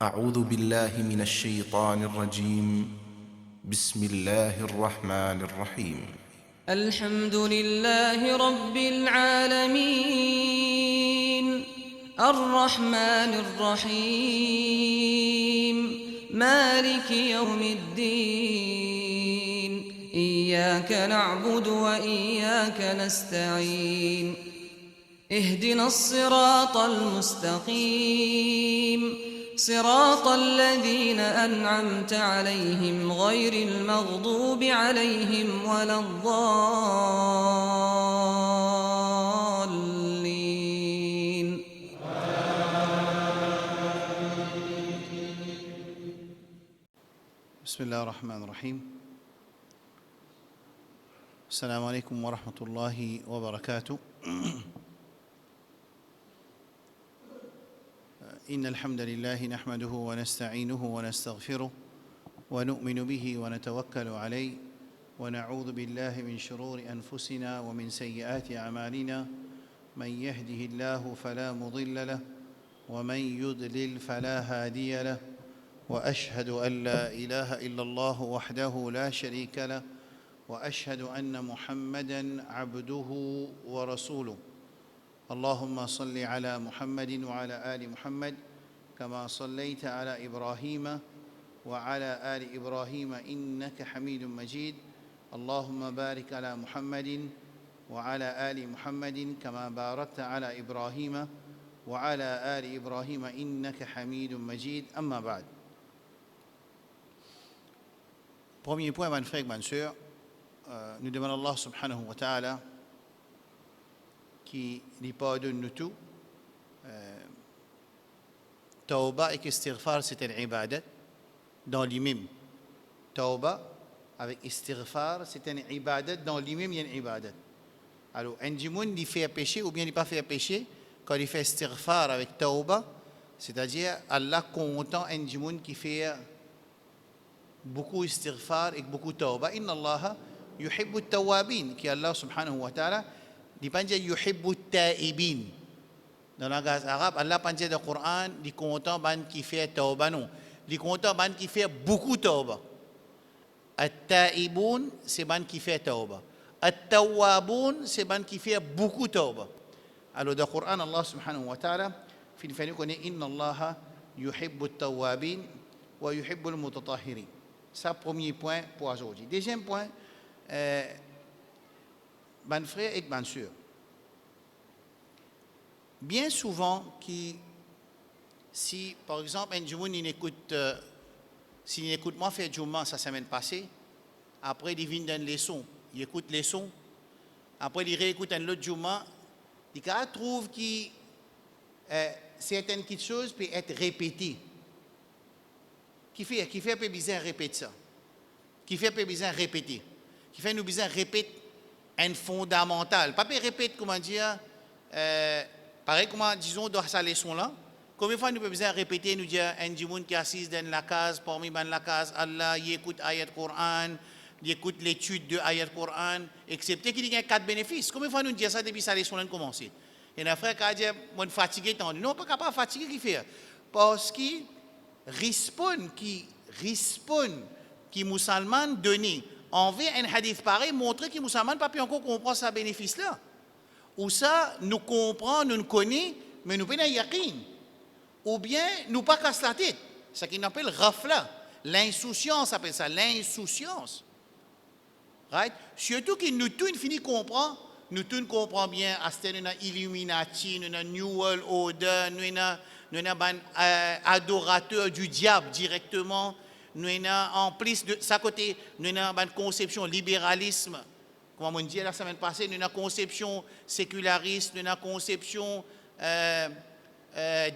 أعوذ بالله من الشيطان الرجيم. بسم الله الرحمن الرحيم. الحمد لله رب العالمين الرحمن الرحيم مالك يوم الدين إياك نعبد وإياك نستعين اهدنا الصراط المستقيم صراط الذين أنعمت عليهم غير المغضوب عليهم ولا الضالين. بسم الله الرحمن الرحيم. السلام عليكم ورحمة الله وبركاته. إن الحمد لله نحمده ونستعينه ونستغفره ونؤمن به ونتوكل عليه ونعوذ بالله من شرور أنفسنا ومن سيئات أعمالنا من يهده الله فلا مضل له ومن يضلل فلا هادي له وأشهد أن لا إله إلا الله وحده لا شريك له وأشهد أن محمدًا عبده ورسوله. اللهم صل على محمد وعلى آل محمد كما صليت على إبراهيم وعلى آل إبراهيم إنك حميد مجيد. اللهم بارك على محمد وعلى آل محمد كما باركت على إبراهيم وعلى آل إبراهيم إنك حميد مجيد. أما بعد. Premier point, mes frères et mes sœurs, nous demandons Allah subhanahu wa ta'ala qui lui pardonne nous tout. Tawba et istighfar, c'est une ibadat dans lui-même. Tawba avec istighfar, c'est une ibadat dans lui-même, il y a une ibadat. Alors, un djimoun, il fait un péché ou bien il pas fait un péché, quand il fait istighfar avec tawba, c'est-à-dire Allah content un djimoun qui fait beaucoup istighfar et beaucoup tawba. Inna Allah yuhibbu at-tawwabin, qui Allah subhanahu wa ta'ala dit pas dire yuhibbu at-taibin. Dans la langue arabe, Allah pas dire dans le Coran, dit content ban qui fait tawba non. Dit content ban qui fait beaucoup tawba. At-taibun c'est ban qui fait tawba. At-tawwabun c'est ban qui fait beaucoup tawba. Alors dans le Coran, Allah subhanahu wa ta'ala fait nous connaître inna Allah yuhibbu at-tawwabin wa yuhibbu al-mutatahhirin. Ça, premier point pour aujourd'hui. Deuxième point, mes frères et mes sœurs, bien souvent, si par exemple un jour il écoute, s'il écoute moi faire Juma sa semaine passée, après il vient dans les leçon, il écoute les leçons, après il réécoute un autre Juma, il trouve que certaines petites choses peuvent être répétées. Qui fait un peu bizarre répéter ça. Qui fait un peu bizarre répéter. Qui fait nous bizarre répéter un fondamental. Pas répéter comment dire, pareil comment disons dans sa leçon là. Combien de fois nous pouvons bizarre répéter nous dire un djimoun qui assise dans la case, parmi dans la case, Allah, il écoute ayat Coran, il écoute l'étude de ayat Coran, excepté qu'il y a 4 bénéfices. Combien de fois nous disons ça depuis sa leçon là commencé. Et un frère qui a dit, moi fatigué tant. Non, pas capable fatigué qui fait. Parce que respond qui musulman donné envers un hadith pareil montrer que musulman pas pu encore comprendre ce bénéfice là ou ça nous comprend nous connaît mais nous pas yaqin ou bien nous pas casse la tête ce qu'on appelle ghafla l'insouciance appelle ça l'insouciance right surtout que nous tout fini comprend nous tout comprend bien aster nous Illuminati nous New World Order nous avons adorateur du diable directement. Nous avons en plus de sa côté, nous avons une conception libéralisme. Comme on dit la semaine passée, nous avons une conception séculariste, nous avons une conception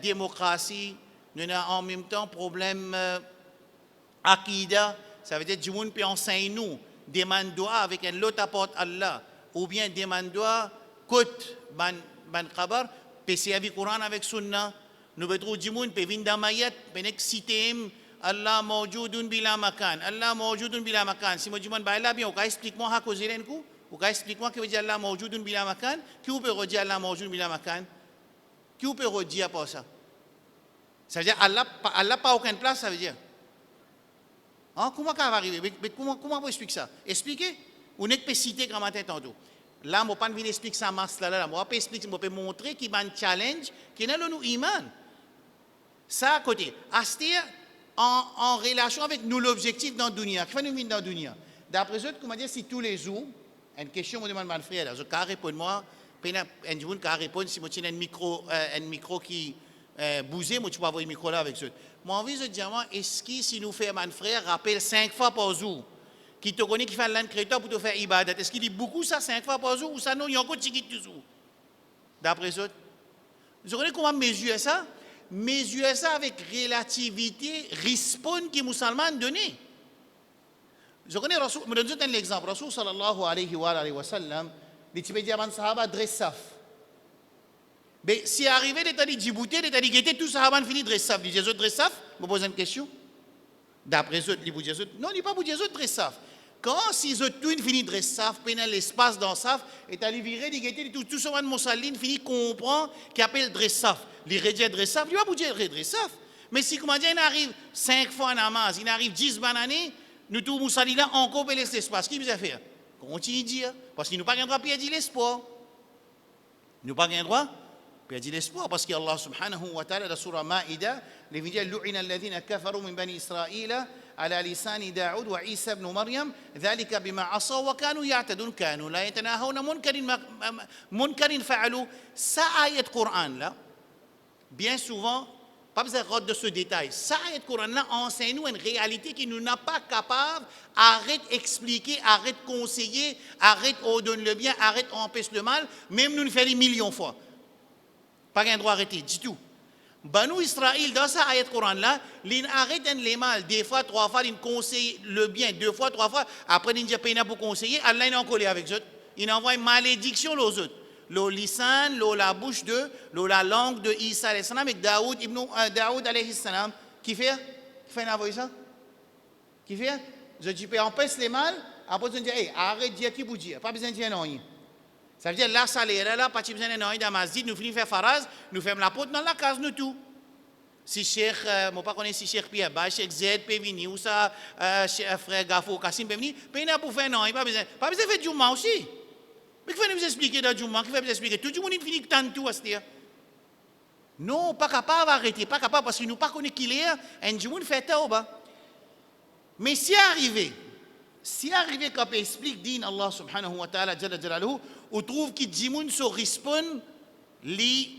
démocratie, nous avons en même temps problème akida. Ça veut dire que du monde peut enseigner nous, demande doigt avec un autre apporte Allah, ou bien demande doigt côte ban khabar, peut servir Coran avec Sunna. Nous bedrou djimoun pe vinda mayat penek sitem Allah mawjudun bila makan Allah mawjudun bila makan si mo djimoun ba Allah bien ou ka explique moi ha ko ziren ku ou ka explique moi que veut dire Allah mawjudun bila makan qui ou peut redire Allah mawjudun bila makan qui ou peut redire pas ça Ça veut dire Allah pas aucune place, ça veut dire. Hein, comment ça va arriver? Mais comment vous expliquer ça? Expliquez. Ou n'est-ce pas citer comme matin tantôt. Là, je ne vais pas expliquer ça masse là. Je vais expliquer, je vais montrer qu'il y a un challenge qui est dans nous iman. Ça à côté. C'est-à-dire en relation avec nous l'objectif dans le dunya. Qu'est-ce que nous vivons dans le dunya? D'après eux, comment dire, si tous les jours, une question me demande mon frère, je vais répondre moi, un jour je répondre si je tiens un micro qui bouge, moi tu peux avoir un micro là avec eux. Moi envie de dire est-ce que si nous faisons mon frère rappelle 5 fois par jour qui te connaît qui fait l'an créateur pour te faire ibadat, est-ce qu'il dit beaucoup ça 5 fois par jour ou ça non il y a encore petit toujours? D'après eux, vous savez comment mesurer ça? Mesurer ça avec relativité, response que musulman donné. Je connais Rasoul, je donne un exemple. Rasoul sallallahu alayhi wa sallam, les Tibédiens sahaba dressaf. Mais si arrivé d'état de Djibouti, d'état de Guété, tout sahaba fini dressaf. Dit Jésus dressaf? Je me pose une question. D'après eux, ils disent non, il n'est pas pour Jésus dressaf. Quand si eux tout fini dressaf, pendant l'espace dans saf, et allé virer de Guété, tout ce monde moussaline fini comprend qu'il appelle dressaf. Les rédiers dressaf, il va pour dire dressaf. Mais si comment dire, il arrive 5 fois en namaz, il arrive 10 bananes, nous tous moussaline là encore pour laisser l'espace. Qui va faire? Continue de dire. Parce qu'il nous pas le droit de perdre l'espoir. Nous pas le droit de perdre l'espoir. Parce qu'Allah subhanahu wa ta'ala, dans la surah Ma'idah, les vidéos lu'ina alladhina kafaru min bani Israël على لسان داود وعيسى بن مريم ذلك بما عصوا وكانوا يعتدون كانوا لا يتناهون منكر فعلوا ça ayat Coran là bien souvent pas besoin de ce détail ça ayat Coran là enseigne nous une réalité qui nous n'a pas capable arrête expliquer arrête conseiller arrête ordonne le bien arrête empêche le mal même nous le fait des millions de fois pas un droit arrêter du tout. Banu Israël, dans sa ayat Coran là, ils arrêtent les mal, des fois, 3 fois, ils conseillent le bien, 2 fois, 3 fois, après ils disent pas pour conseiller, Allah il est en colère avec eux. Il envoie une malédiction aux autres. Le lisan, la bouche de, la langue de Isa alayhi salam, avec Daoud alayhi salam, qui fait envoyer ça? Qui fait? Je dis, empêche les mal, après tu dis, hey, arrête de dire qui vous dit, pas besoin de dire non. Ça veut dire là, ça là, pas besoin de dans la masjid, nous finissons faire faraz, nous faisons la porte dans la case, nous tout. Si Cheikh, je ne sais pas si Cheikh Pierre, Cheikh Z peut venir, ou ça, frère Gafo, Kassim peut venir, mais il n'a pas fait non, il n'a pas besoin de faire Juma aussi. Mais qu'il faut nous expliquer dans Juma, qu'il faut nous expliquer, tout le monde finit tant tout à se dire. Non, pas capable d'arrêter, pas capable, parce que nous ne connaissons pas qui il est, un Juma fait tauba. Mais si arrivé quand on explique din Allah subhanahu wa ta'ala, jalla jalaluhu, on trouve que Jimoun se répond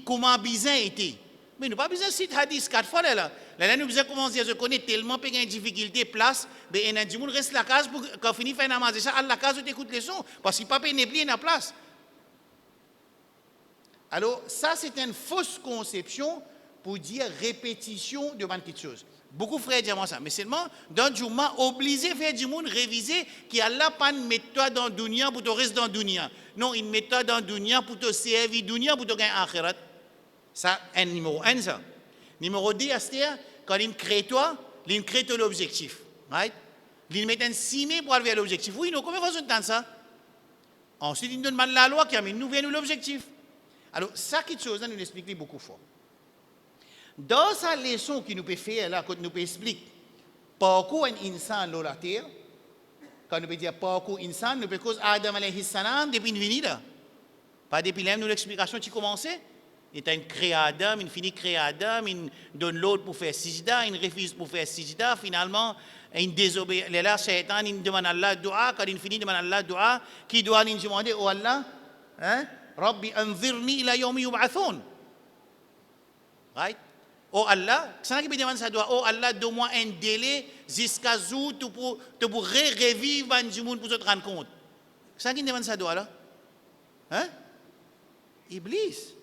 comment bizarre était. Mais nous pas besoin de citer hadith 4 fois là. Là, nous besoin commencer à se connaître tellement qu'il y a une difficulté place, mais un Jimoun reste la case pour quand finit faire namaz. Et ça, à la case, tu écoutes les sons, parce qu'il pas n'est plus la place. Alors, ça, c'est une fausse conception pour dire répétition de quelque chose. Beaucoup de frères disent ça, mais seulement dans le Juma, obligé de faire du monde réviser qui a là pas une méthode dans le dunya pour te rester dans le dunya. Non, une méthode dans le dunya pour te servir dunya pour te gagner akhirat. Ça, un numéro 1, ça. Numéro 2, c'est-à-dire, quand il crée toi, il crée l'objectif. Right? Il met un cimé pour arriver à l'objectif. Oui, non, comment faisons nous ça? Ensuite, il nous demande la loi qui amène nous vers l'objectif. Alors, ça, quelque chose, nous l'explique beaucoup de fois. Dans sa leçon qui nous peut faire là, quand nous peut expliquer pourquoi un insan sur la terre, quand nous peut dire pourquoi un insan, nous peut cause Adam alayhi salam depuis une venue là. Pas depuis là, nous l'explication qui commençait. Il est un créé Adam, il finit créé Adam, il donne l'autre pour faire sijda, il refuse pour faire sijda, finalement, il désobéit. Là, Shaitan, il demande à Allah dua, quand il finit, il demande à Allah dua, qui doit lui demander, oh Allah, hein, Rabbi anzirni ila yawmi yub'athun. Right? Oh Allah, c'est qui demande ça doit. Oh Allah, donne-moi un délai jusqu'à jour pour revivre un monde pour te rendre compte. C'est qui demande ça doit là? Hein? Iblis.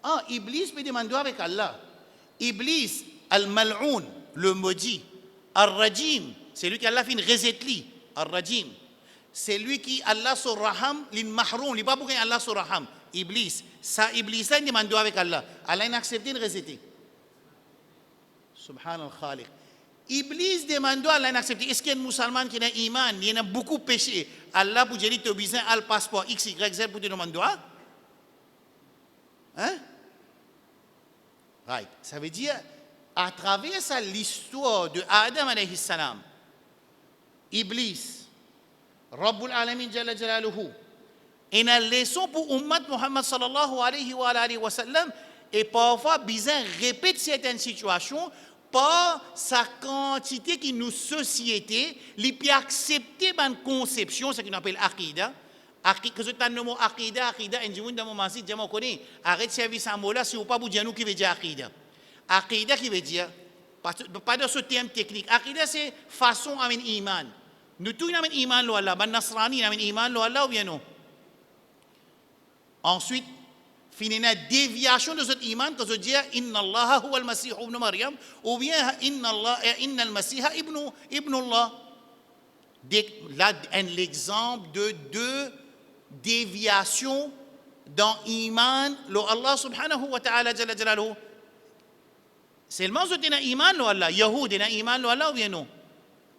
Ah, Iblis peut demander avec Allah. Iblis, al-mal'oun, le maudit. Al-rajim, c'est lui qui Allah fait une resetli. Al-rajim. C'est lui qui Allah sur raham, l'in-mahroum, il n'est pas pour Allah sur raham. Iblis. Ça, Iblis, il demande avec Allah. Allah a accepté de resetter. Subhanallah khaliq. Iblis demande à Allah d'accepter. Est-ce qu'il y a un musulman qui a un iman, il y a beaucoup péché. Allah pour dire tu as besoin de passeport X, Y, Z pour te demander. Hein? Right. Ça veut dire à travers ça, l'histoire de Adam alayhi salam, Iblis, Rabbul Alamin Jalla Jalaluhu, et une leçon pour Ummat Muhammad sallallahu alayhi wa sallam, et parfois, bizarre, répète certaines situations par sa quantité qui nous société, lui peut accepter une conception, ce qu'on appelle Aqidah. Que ce soit le mot Aqidah, et je dans mon masjid, je connais, arrête service à Mola, si vous pas vous dire nous qui veut dire Aqidah. Aqidah qui veut dire, pas de ce terme technique, Aqidah c'est façon à un iman. Nous tous avons un iman, lo Allah, ban Nasrani avons un iman, lo Allah ou bien non. Ensuite, finina déviation de cet iman, que je dis, Inna Allah huwa al-Masih ibn Maryam, ou bien Inna al-Masih ibn Allah. Là, l'exemple de deux déviations dans iman, lo Allah subhanahu wa ta'ala jalla jalaluhu. Seulement, je dis iman, lo Allah, Yahoud, iman, lo Allah ou bien non.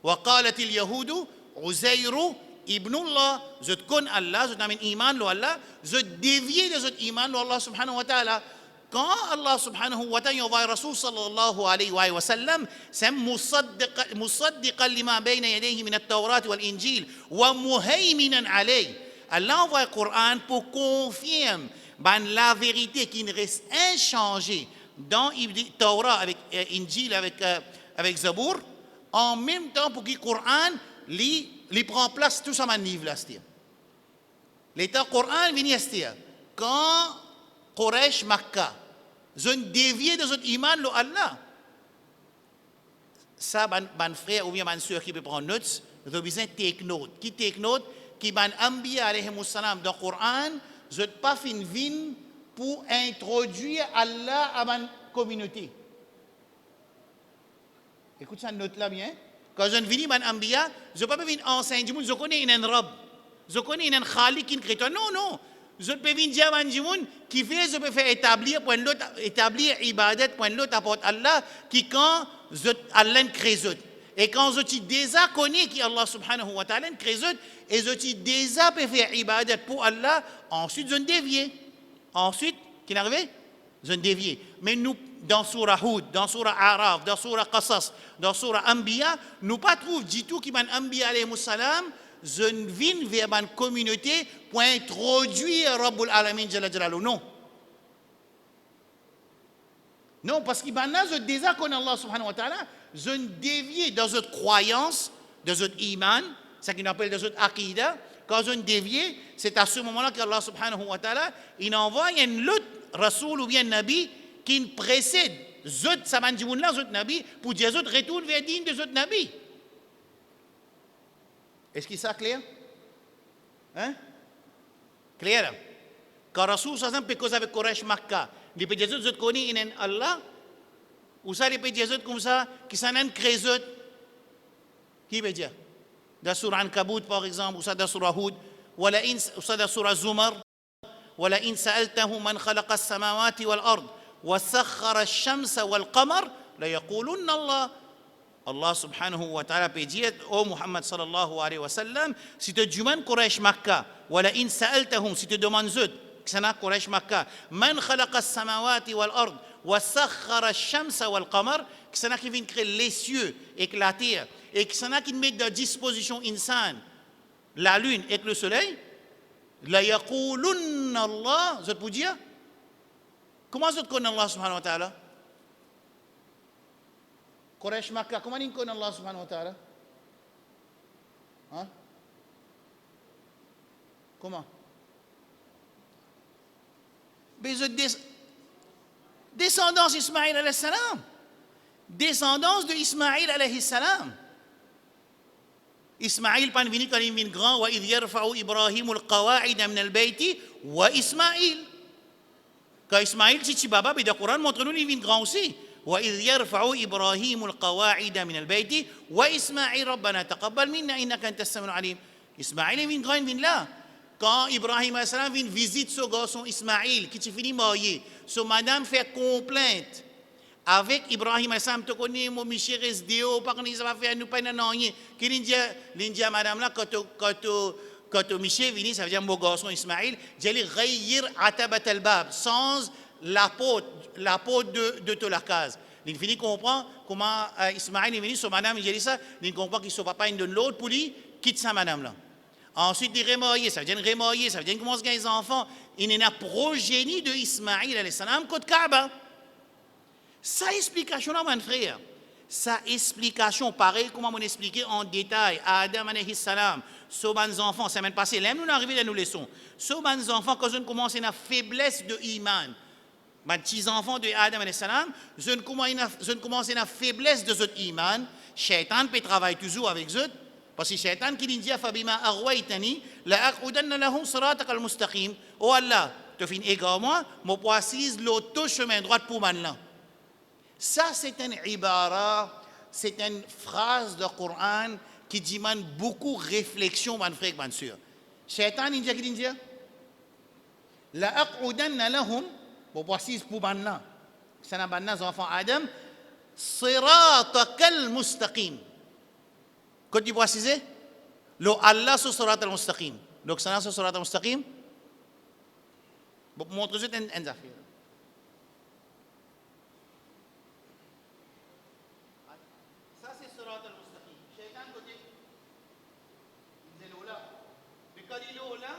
وقالت اليهود عزير ابن الله. Je connais Allah, je t'amène iman, lo Allah, je dévie de cet iman, lo Allah subhanahu wa ta'ala. Quand Allah subhanahu wa ta'ala envoie Rasul sallallahu alayhi wa sallam, c'est musaddiqan lima bayna yadayhi min at-Tawrat wal Injil wa muhaiminan alayhi. Allah envoie le Coran pour confirmer la vérité qui ne reste inchangée dans Torah avec Injil avec Zabour, en même temps pour que le Coran lui prend place tout ça dans le livre là. L'état Coran vient dire quand Quraysh Makkah ont dévié de son iman lo Allah. Ça ban frère ou bien ban sœur qui peut prendre notes, ils ont besoin de take note. Qui take note qui ban Anbiya alayhi salam dans le Coran, je ne pas fin vin pour introduire Allah à ma communauté. Écoute ça note là bien. Quand je viens ban Anbiya, je ne peux pas venir enseigner, je connais une Rab, je connais une Khalik qui créé. Non. Je peux venir dire à un qui fait, je peux faire établir point l'autre, établir ibadat point l'autre apporte Allah qui quand Allah crée. Et quand je suis déjà connu qui Allah subhanahu wa ta'ala crée et je suis déjà peut faire ibadat pour Allah, ensuite je dévie. Ensuite, qu'est-ce qui arrive? Je dévie. Mais nous, dans Surah Hud, dans Surah Araf, dans Surah Qasas, dans Surah Anbiya, nous pas trouve du tout qui man Anbiya alayhi salam, je viens vers une communauté pour introduire Rabbul Alamin Jalla Jalaluhu. Non. Non, parce qu'il y a déjà connaît Allah subhanahu wa ta'ala, je dévie dans notre croyance, dans notre iman, ce qu'on appelle dans notre aqidah. Quand je dévie, c'est à ce moment-là qu'Allah subhanahu wa ta'ala, il envoie un autre rasoul ou bien nabi qui précède zot samanjimoun là, zot nabi, pour dire zot retourne vers digne de zot nabi. Est-ce que ça clair? Hein? Clair? Quand Rasoul sallam peut causer avec Quraysh Makkah, il peut dire zot connaît in Allah, ou ça il peut dire zot comme ça, qui s'en en crée zot, qui veut dire? Dans Surah Ankabut par exemple, ou ça dans Surah Hud, ou ça dans Surah Zumar, ولئن سألته من خلق السماوات والأرض وسخر الشمس والقمر ليقولن الله. Allah subhanahu wa ta'ala peut dire au Muhammad sallallahu alayhi wa sallam, si tu demandes Quraysh Makkah, ولئن سألتهم, si tu demandes eux, que ça n'a Quraysh Makkah, من خلق السماوات والأرض وسخر الشمس والقمر, que ça n'a qui vient créer les cieux et la terre, et que ça n'a qui met à disposition insan, la lune et le soleil, la yaqulunna Allah, je peux dire, comment je connais Allah subhanahu wa ta'ala? Quraysh Makkah, comment ils connaissent Allah subhanahu wa ta'ala? Hein? Comment? Mais descendance d'Ismaïl alayhi salam. Descendance de Ismaïl alayhi salam. Ismaïl pan vini quand il vient grand, wa idh yarfa'u Ibrahim al-qawa'ida min al-bayti wa Ismaïl. Quand Ismaïl si baba, mais le Coran montre-nous il vient grand aussi. Wa idh yarfa'u Ibrahim al-qawa'ida min al-bayti wa Ismaïl rabbana taqabbal minna innaka antas samiul alim. Ismaïl il vient grand, il vient là. Quand Ibrahim alayhi salam vient visite ce garçon Ismaïl qui fini marié, so madame fait complainte avec Ibrahim alayhi tu connais mon michel resdeo par contre ça va faire nous pas rien qui l'india madame là quand michel vini ça veut dire mon garçon Ismaïl j'allais ghayir atabat al-bab sans la porte de toute la case Il finit comprendre comment Ismaël est venu sur madame, il dit ça, il comprend qu'il ne pas une de l'autre pour lui, quitte sa madame là. Ensuite, il remarié, ça veut dire remarié, ça veut dire qu'il commence à gagner des enfants. Il est un progénie de Ismaël, alayhi salam, côté Kaaba. Sa explication là, mon frère, sa explication, pareil, comment on expliqué en détail à Adam alayhi salam, sur les enfants, semaine passée, là, nous arrivons à nos leçons. Sur les enfants, quand on commence à une faiblesse de iman, mes petits enfants de Adam alayhi salam, je commence à une faiblesse de cet iman, Shaitan peut travailler toujours avec eux, parce que Shaitan qui dit Fabima arwaytani la aqudanna lahum siratak al-mustaqim. Oh Allah, tu finis également, moi précise l'autre chemin droit pour man. Ça c'est une ibara, c'est une phrase de Coran qui demande beaucoup de réflexion, mon frère, mon soeur. Shaitan il dit la aqudanna lahum, moi précise pour man. Ça n'a pas les enfants Adam, siratak al-mustaqim. Quand tu précises, le Allah sur Surat al-Mustaqim. Donc, ça sur Surat al-Mustaqim. Bon, montre-moi une affaire. Ça, c'est Surat al-Mustaqim. Shaitan, côté. Il dit là. Mais quand il est là,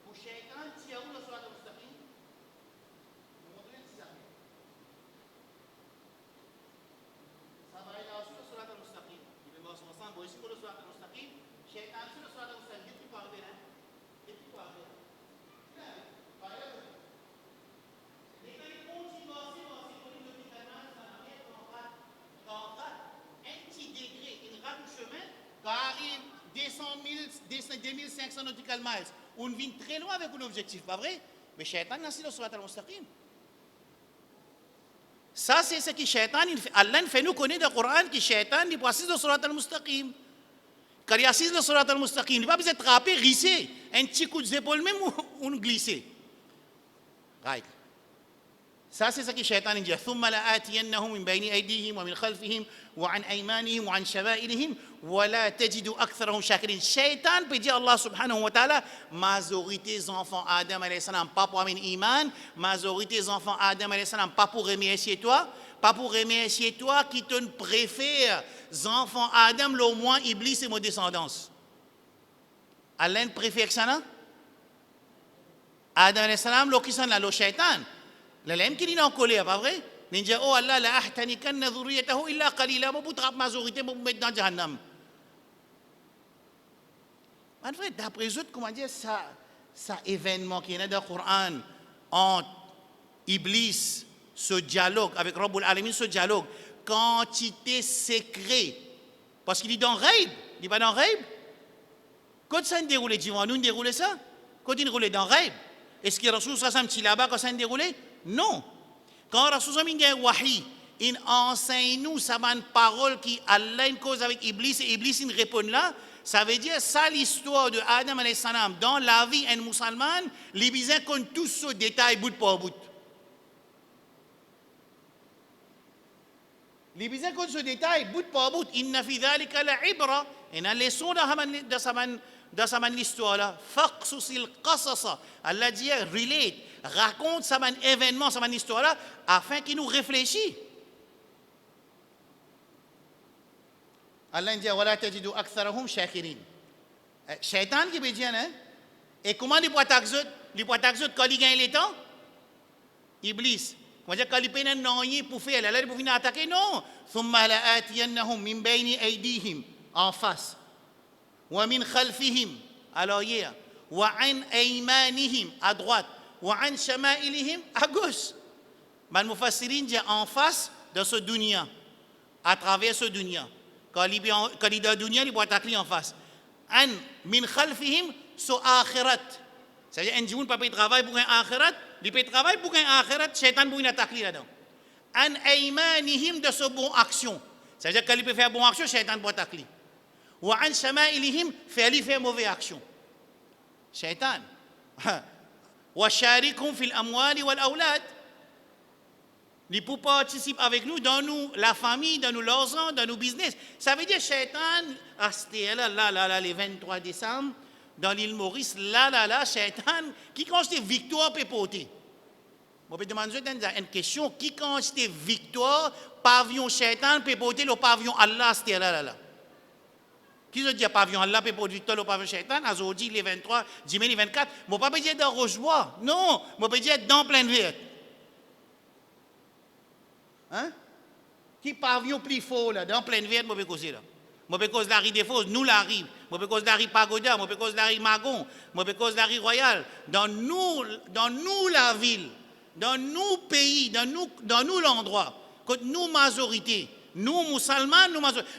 pour Shaitan, tu as où le Surat al-Mustaqim? Montre-moi une affaire. Ça va aller sur le Surat al-Mustaqim. Ensemble, ici pour le Surat al-Mustaqim, Shaitan sur le Surat al-Mustaqim, qu'est-ce qu'il peut arriver là? Qu'est-ce qu'il peut arriver là? Par exemple, les gens qui continuent à pour les médicaments, ça n'a rien qu'en rate un petit degré, une rate de chemin, quand arrive 2500 nautical miles, on vient très loin avec un objectif, pas vrai? Mais Shaitan n'a pas le Surat al-Mustaqim. Ça, c'est ce que Shaitan, Allah fait nous connaître le Coran, que Shaitan, il précise le Surat al-Mustaqim. Quand il assise le Surat al-Mustaqim, il ne va pas besoin de trapper, risser, un petit coup d'épaule même ou glisser. Right. Ça, c'est ce que Shaitan dit. ثم لآتينهم من بين أيديهم ومن خلفهم وعن أيمانهم وعن شمائلهم ولا تجد أكثرهم شاكرين. Shaitan peut dire Allah subhanahu wa ta'ala, majorité des enfants Adam alayhi salam pas pour avoir iman, majorité des enfants Adam alayhi salam pas pour remercier toi, qui te préfère les enfants Adam le moins Iblis et mon descendance. Allah préfère ça non? Adam alayhi salam lo qui sont là le Shaitan. L'élève qui dit en colère, pas vrai? Il dit oh Allah la ahtanikanna dhurriyatahu illa qalila, moi pour trapper majorité moi pour mettre dans Jahannam. En fait, d'après eux, comment dire ça événement qui est dans le Coran entre Iblis, ce dialogue avec Rabbul Alamin, ce dialogue, quantité secret, parce qu'il dit dans Raib, il dit pas dans Raib. Quand ça déroule, dis-moi, nous déroule ça? Quand il déroule dans Raib, est-ce que Rasoul ça un petit là-bas quand ça déroule? Non. Quand Rasoul ça dit wahi, il enseigne nous ça une parole qui Allah une cause avec Iblis et Iblis il répond là. Ça veut dire ça l'histoire de Adam alayhi salam dans la vie d'un musulman, les bisins comptent tous ce détail bout par bout. Les bisins comptent ce détail bout par bout. Inna fi dhalika la ibra. Et dans les leçons dans sa l'histoire là, faqsusil qasasa. Allah dit relate, raconte ça un événement, ça une histoire là, afin qu'il nous réfléchisse. Allah dit wala tajidu aktharahum shakirin. Shaitan qui veut dire hein? Et comment il peut attaquer? Il peut attaquer quand il gagne le temps? Iblis. Comment dire quand il peine non pour faire là il peut venir attaquer non. Thumma la'atiyannahum min bayni aydihim en face. Wa min khalfihim à l'arrière. Wa an aymanihim à droite. Wa an shama'ilihim à gauche. Man mufassirin dit en face de ce dunya, à travers ce dunya. Quand il est dans le dunya, il peut attaquer en face. An min khalfihim so akhirat. C'est-à-dire un jour, papa travaille pour un akhirat, il peut travailler pour un akhirat, Shaitan peut attaquer là-dedans. An aymanihim de ce bon action. C'est-à-dire quand il peut faire bon action, Shaitan peut attaquer. Wa an shama'ilihim faire mauvaise action. Shaitan. Wa sharikum fil amwali wal awlad. Ils peuvent participer avec nous dans la famille, dans nos l'argent, dans nos business. Ça veut dire Shaitan, là, les 23 décembre, dans l'île Maurice, là, Shaitan, qui constate victoire peut porter. On peut demander une question, qui quantité victoire, pavillon shaitan, peut porter le pavillon Allah, c'était là. Qui se dit pavillon Allah, peut porter victoire le pavillon shaitan, aujourd'hui les 23, dimanche les 24, je ne peux pas dire dans Rochebois, non, je peux dire dans pleine verte. Hein? Qui pavillon plus fort là, dans pleine verte, je peux causer là. Je peux causer la rue des Fosses, nous la rue. Je peux causer la rue Pagoda, je peux causer la rue Magon, je peux causer la rue Royale. Dans nous la ville. Dans nos pays, dans nous l'endroit, quand nous majorité, nous musulmans,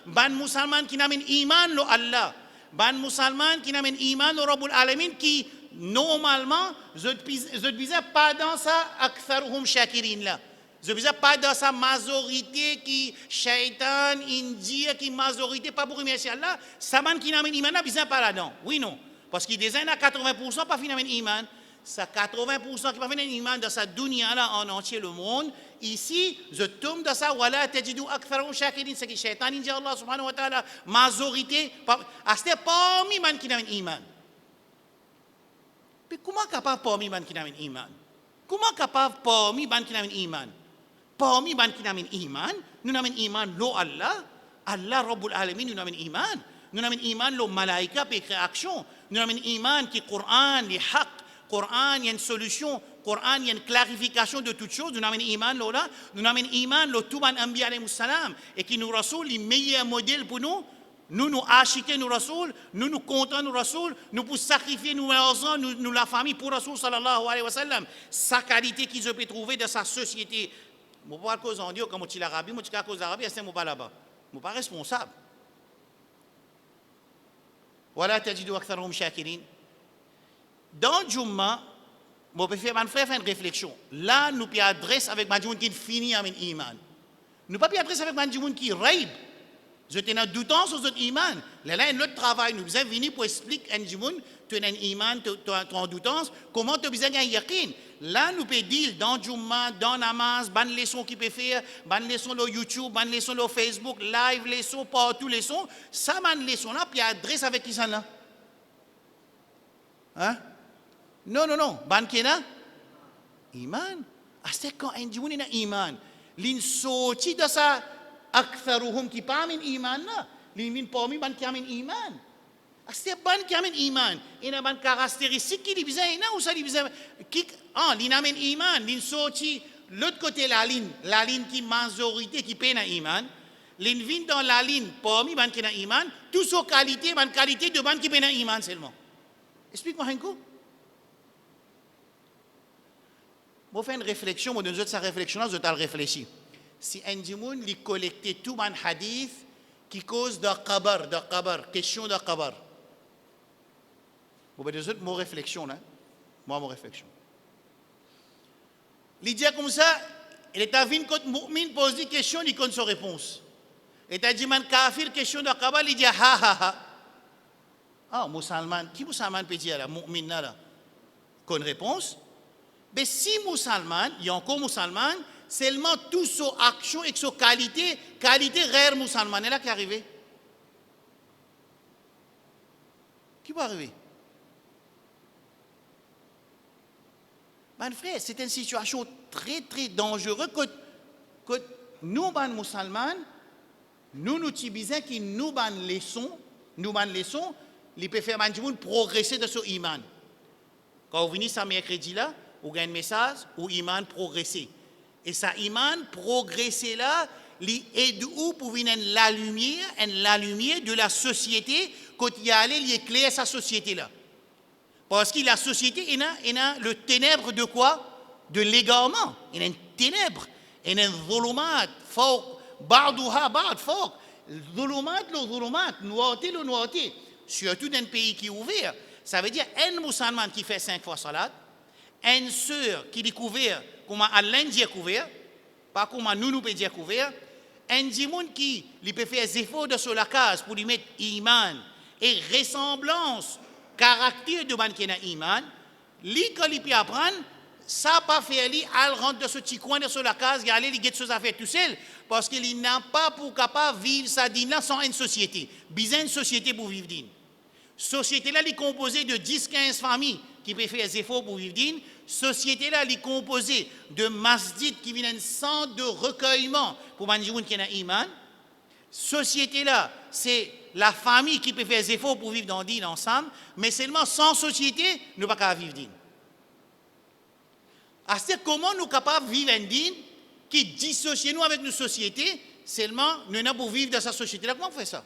ban musulmans qui n'amènent iman lo Allah, ban musulmans qui n'amènent iman lo Rabbul Alamin qui normalement je disais pas dans ça aktharuhum shakirin là. Je disais pas dans sa majorité qui shaitan indien qui majorité pas pour remercier Allah, ça man qui n'amène iman là bizarre pas là-dedans. Oui non, parce qu'il désigne à 80% pas finalement iman. Ça 80% qui va venir iman dans sa dunya là en entier le monde. Ici, je tombe dans ça, voilà, tajidu aktharuhum shakirin, c'est que shaitan dit Allah subhanahu wa ta'ala, majorité, c'était parmi man qui n'a iman. Puis comment capable parmi man qui n'a iman? Comment capable parmi man qui n'a iman? Parmi man qui n'a iman, nous n'avons iman lo Allah, Allah Rabbul Alamin, nous n'avons iman. Nous n'avons iman lo malaika pour création. Nous n'avons iman qui Coran, les haqq. Coran, il y a une solution. Coran, il y a une clarification de toutes choses. Nous avons iman là. Nous avons iman le tout ban anbiya alayhi salam et qui nous rasoul les meilleurs modèles pour nous. Nous acheter nous rasoul, nous comptons nous rasoul, nous pour sacrifier nous enfants, nous la famille pour rasoul sallallahu alayhi wa sallam. Sa qualité qu'ils peuvent trouver dans sa société. Je ne parle pas cause en Dieu comme tu l'Arabie, moi tu as cause d'Arabie, c'est pas là-bas. Je ne suis pas responsable. Voilà tajidu aktharuhum shakirin. Dans Jumma, mon frère fait une réflexion. Là, nous pouvons adresser avec Mandjimoun qui finit avec l'iman. Nous ne pouvons pas adresser avec Mandjimoun qui raïb. Je tenais un doutant sur notre iman. Là, notre travail, nous sommes venus pour expliquer à Mandjimoun, tu as un iman, tu as un doutant, comment tu as besoin d'un yakin. Là, nous pouvons dire dans Jumma, dans Namaz, ban leçon qui peut faire, ban leçon sur YouTube, ban leçon sur Facebook, live leçon, partout leçon. Ça, ban leçon là, puis adresse avec qui ça là? Hein? Non. Ban kena? Iman. C'est quand un djimoun a iman. L'in sorti de sa aktharuhum qui pas min iman là. L'in min parmi ban qui amin iman. C'est ban qui amin iman. Il y a ban caractéristique qui lui bizarre ou ça lui bizarre. Qui l'in amin iman. L'in sorti l'autre côté la ligne qui majorité qui peine à iman. L'in vient dans la ligne parmi ban qui a iman. Tout sa qualité de ban qui peine à iman seulement. Explique-moi un coup. Je fais une réflexion, je donne sa réflexion, je vais réfléchir. Si un djimoun lui collecte tout un hadith qui cause de qabar, question de qabar. Je vais donner mon réflexion là. Mon réflexion. Il dit comme ça, il est à venir quand mu'min pose des questions, il connaît sa réponse. Et t'as dit man kafir question de qabar, il dit ha. Ah, musulman, qui musulman peut dire là, mu'min là, qu'on réponse? Mais si musulman, il y a encore musulman, seulement toute son action et son qualité rare musulman, est là qui est arrivé. Qui va arriver? Mon frère, c'est une situation très très dangereuse que nous, les musulmans, nous utilisons qui nous leçons, ils peuvent faire progresser de ce iman. Quand vous venez ce mercredi là, vous gagnez un message ou iman progresser. Et ça iman progresser là, il aide pour venir la lumière de la société quand il y a allé, il éclaire sa société là. Parce que la société, il a le ténèbre de quoi? De l'égarement. Il a une ténèbre, il a un zulumat, fort, ba'duha ba'd, fort. Zulumat, noirté. Surtout dans un pays qui est ouvert. Ça veut dire un musulman qui fait 5 fois salat, une sœur qui découvre comment Allah dit couvert, pas comment nous pouvons dire couvert, un djimoun qui peut faire des efforts de sur la case pour lui mettre iman et ressemblance, caractère de ban qui a iman, lui quand il peut apprendre, ça pas faire lui, elle rentre de ce petit coin de sur la case, il aller, il get choses à faire tout seul, parce qu'il n'a pas pour capable vivre sa dîne là sans une société. Besoin une société pour vivre dîne. Société là, elle est composée de 10-15 familles qui peuvent faire des efforts pour vivre digne. Société là, elle est composée de masjid qui viennent un centre de recueillement pour les gens qui ont iman. Société là, c'est la famille qui peut faire des efforts pour vivre dans le din ensemble, mais seulement sans société, nous ne pouvons pas vivre din. C'est comment nous sommes capables de vivre un din qui dissocie nous avec nos sociétés, seulement nous n'avons pas pour vivre dans sa société là. Comment on fait ça?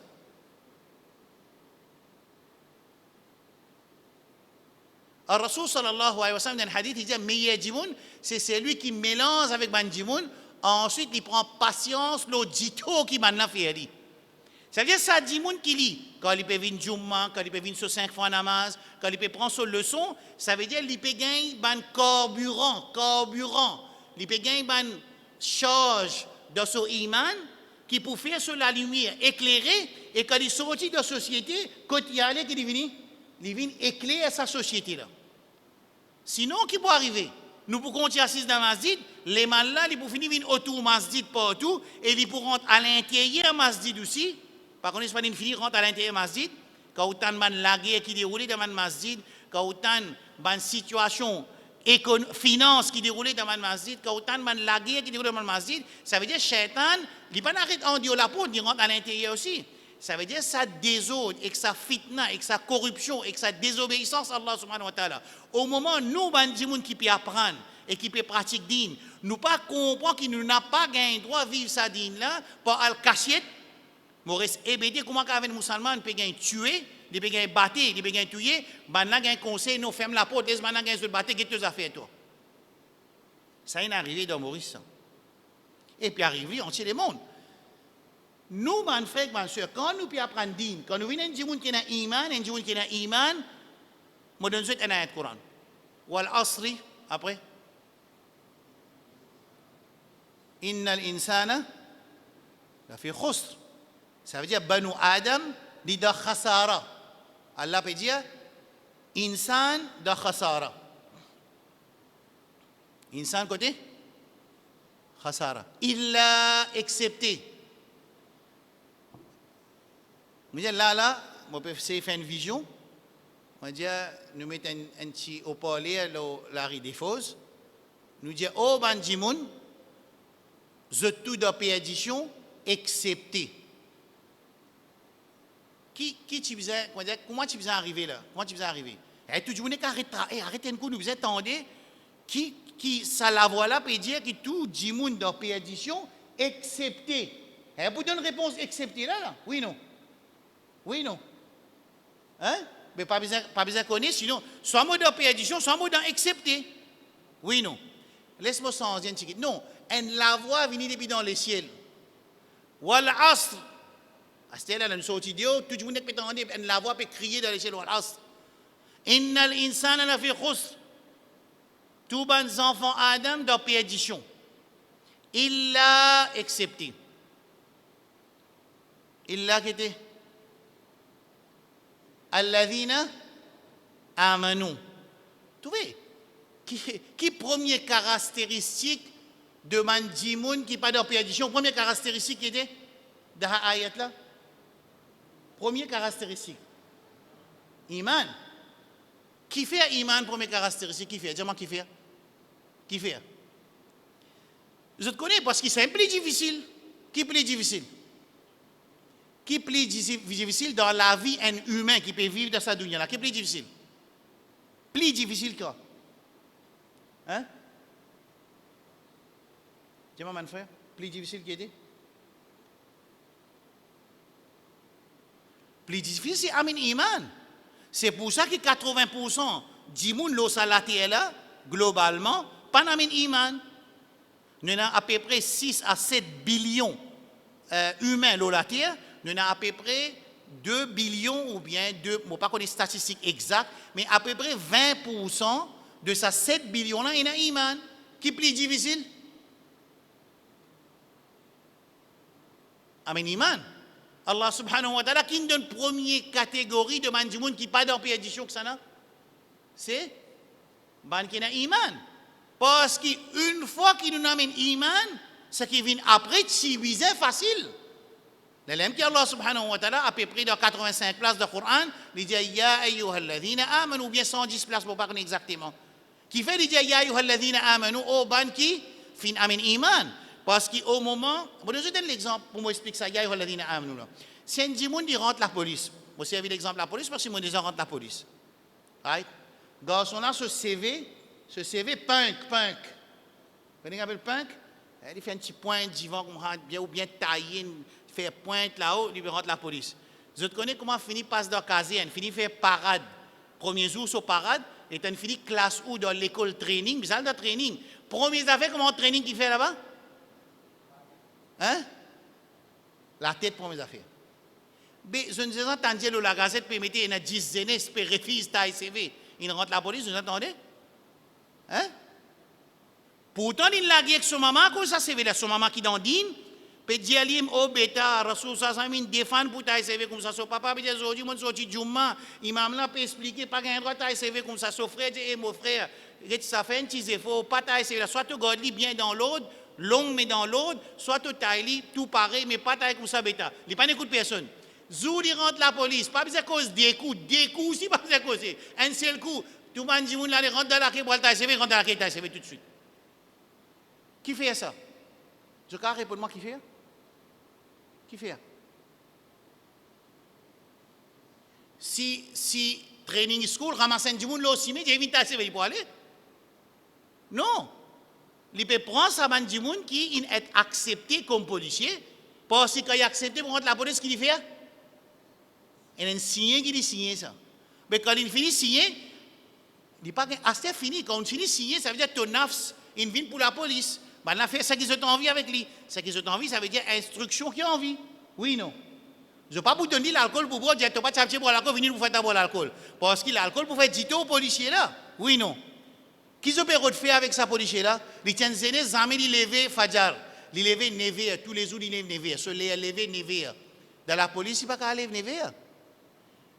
Le Rasoul sallallahu alayhi wa sallam dans le hadith, il dit meilleur djimoun, c'est celui qui mélange avec ban djimoun, ensuite il prend patience, le dito qui m'a fait. Ça veut dire ça djimoun qui lit, quand il peut venir Jumma, quand il peut venir sur 5 fois namaz, quand il peut prendre son leçon, ça veut dire qu'il peut gagner ban carburant, il peut gagner ban charge de son iman, qui peut faire sur la lumière éclairée, et quand il sortit de la société, quand il y a allé, il vient éclairer sa société là. Sinon, qui peut arriver? Nous pouvons continuer assis dans le masjid, les mal là, ils peuvent finir autour du masjid partout, et ils pourront rentrer à l'intérieur du masjid aussi. Par contre, ils ne peuvent pas finir rentrer à l'intérieur du masjid. Quand autant de guerre qui déroule dans le masjid, quand autant de situations finance qui déroule dans le masjid, quand autant de guerre qui déroule dans le masjid, ça veut dire que Shaitan, il ne peut pas arrêter en la peau, il rentre à l'intérieur aussi. Ça veut dire sa désordre, et que sa fitna, et que sa corruption, et que sa désobéissance à Allah subhanahu wa ta'ala. Au moment où nous, gens qui peuvent apprendre et qui peuvent pratiquer din, nous pas comprendre qu'ils n'ont pas gagné droit à vivre sa din là par al-cachette. Maurice Ebedi, comment avec les musulmans, peut gagner tuer, ils peuvent gagner battre, ils peuvent gagner tuer, ben là gagner conseil, nous ferme la porte, les gens gagner se battre, qu'est-ce que tu as fait toi? Ça est arrivé dans Maurice. Et puis arrivé entier le monde. Nous, mes frères, mes soeurs, quand nous pouvons apprendre din, quand nous venons dire qui a iman, je donne suite un ayat Coran. Wal asri, après. Innal insana la fi khusr. Ça veut dire Banu Adam, li da khasara. Allah peut dire insan da khasara. Insan côté khasara. Illa excepté. Je dis là, je peux faire une vision. Je dis, nous mettons un petit haut-parleur, la rue des Fosses. Nous disons, oh, Bandimoun, je tout de perdition, excepté. Comment tu es arrivé là? Comment tu es arrivé? Et tout le monde est arrêtez un coup, nous attendez. Qui, ça la voit là, peut dire que tout Djimoun de perdition, excepté. Et vous donne une réponse excepté là? Oui, non? Oui, non. Hein? Mais pas besoin de connaître, sinon, soit mot dans perdition, soit mot dans accepter. Oui, non. Laisse-moi sans dire un petit. Non, la voix vient depuis dans les ciels. Wal asr. À ce là, nous sommes idiots, tout le monde peut entendre, la voix peut crier dans les ciels. Wal asr. Innal insana la fi khusr. Tous les enfants Adam dans perdition. Illa accepté. Illa qui était Alladhina amanu. Tu vois, qui première caractéristique de Mandimoun qui pas de perdition, première caractéristique qui était dans l'ayat là? Première caractéristique. Iman. Qui fait iman, première caractéristique? Qui fait? Dis-moi qui fait? Qui fait? Je te connais parce que c'est plus difficile. Qui est plus difficile? Qui est plus difficile dans la vie d'un humain qui peut vivre dans sa dunya là? Qui est plus difficile? Plus difficile quoi? Hein? Dis-moi, mon frère, plus difficile qui est? Plus difficile, c'est Amin Iman. C'est pour ça que 80% du monde là, globalement, pas Amin Iman. Nous avons à peu près 6 à 7 billions humains sur la Terre. Nous avons à peu près 2 billions ou bien 2, je ne sais pas les statistiques exactes, mais à peu près 20% de ces 7 billions-là, il y a iman. Qui est plus difficile? Amen iman. Allah subhanahu wa ta'ala, qui donne première catégorie de mandimoun qui pas dans perdition que ça n'a? C'est ban qui a iman. Parce qu'une fois qu'il nous amène iman, ce qui vient après, c'est facile. L'élève qui Allah subhanahu wa ta'ala, à peu près dans 85 places du Coran, il dit Ya ayyuhalladhina amanu, ou bien 110 places pour parler exactement. Qui fait, il dit Ya ayyuhalladhina amanu, au ban qui fin amin iman. Parce qu'au moment, je vous donne l'exemple pour m'expliquer ça, Ya ayyuhalladhina amanu. Si un dimoun il rentre la police, vous savez l'exemple de la police, parce que moi déjà rentre la police. Right? Garçon là, ce CV punk. Vous voyez ce punk? Il fait un petit point divan bien ou bien taillé, il fait pointe là-haut, il rentre la police. Vous connaissez comment finit passe dans casier, il finit faire parade. Premier jour sur parade, et il finit classe ou dans l'école training, bizarre de training. Premier affaire, comment training qu'il fait là-bas? Hein? La tête, première affaire. Mais je ne sais pas, entendu la gazette permettait une 10 années, refuse ta CV. Il rentre la police, vous entendez? Hein? Pourtant, il l'a dit avec son maman, comme ça, c'est là, son maman qui dans dîne, puis dit, oh, bêta, Rasoul Sassamin, défendre pour ta CV comme ça, son papa, puis dit, aujourd'hui, mon sorti Jumma, imam là, peut expliquer, pas qu'un droit ta CV comme ça, son frère, dit, mon frère, ça fait un petit effort, pas ta CV, soit tu gardes bien dans l'autre, long mais dans l'autre, soit tu tailles, tout pareil, mais pas taille comme ça, bêta. Il n'y a pas d'écoute personne. Zou, il rentre la police, pas besoin de cause des coups, si pas besoin de cause. Un seul coup, tout le monde dit, il rentre dans la quai, il ta CV, rentre dans la quai, ta CV tout de suite. Qui fait ça? Je peux répondre-moi qui fait? Qui fait? Si training school ramasse un monde là aussi, mais j'invite à CV pour aller. Non. Il peut prendre ça un monde qui est accepté comme policier, parce qu'il est accepté pour rentrer la police, qui fait? Il y a un signé qui dit signer ça. Mais quand il finit signer, il dit pas que c'est fini. Quand il finit signer, ça veut dire que ton nafs, il vient pour la police. Ben, on a fait ça qu'ils ont envie avec lui. Ça qu'ils ont envie, ça veut dire instruction qui a envie. Oui, non. Je ne vais pas vous donner l'alcool pour boire, je ne vais pas chercher pour l'alcool, venir vous faire d'abord l'alcool. Parce que l'alcool pour faire dito au policier là. Oui, non. Qui se peut faire avec sa policier là? Il tient zéné, jamais il lever fajar. Il lever never, tous les jours il lève never. Se lever never. Dans la police, il n'est pas capable de lever never.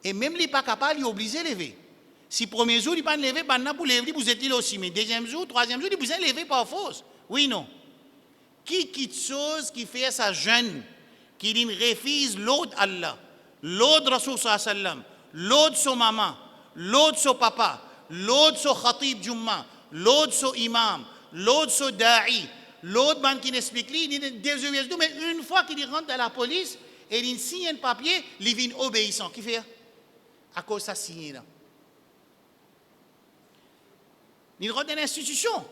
Et même il n'est pas capable, il est obligé de lever. Si premier jour, il n'est pas levé, pour lever, vous êtes là aussi. Mais deuxième jour, troisième jour, il vous êtes levé par force. Oui, non. Qui quitte chose qui fait sa jeune, qui dit refuse l'autre Allah, l'autre Rasul sallam, l'autre son maman, l'autre son papa, l'autre son khatib Jumma, l'autre son imam, l'autre son da'i, l'autre man qui n'explique lui, il dit désolé, mais une fois qu'il rentre dans la police et il signe un papier, il vient obéissant. Qui fait? À cause de ça signé là. Il rentre dans l'institution.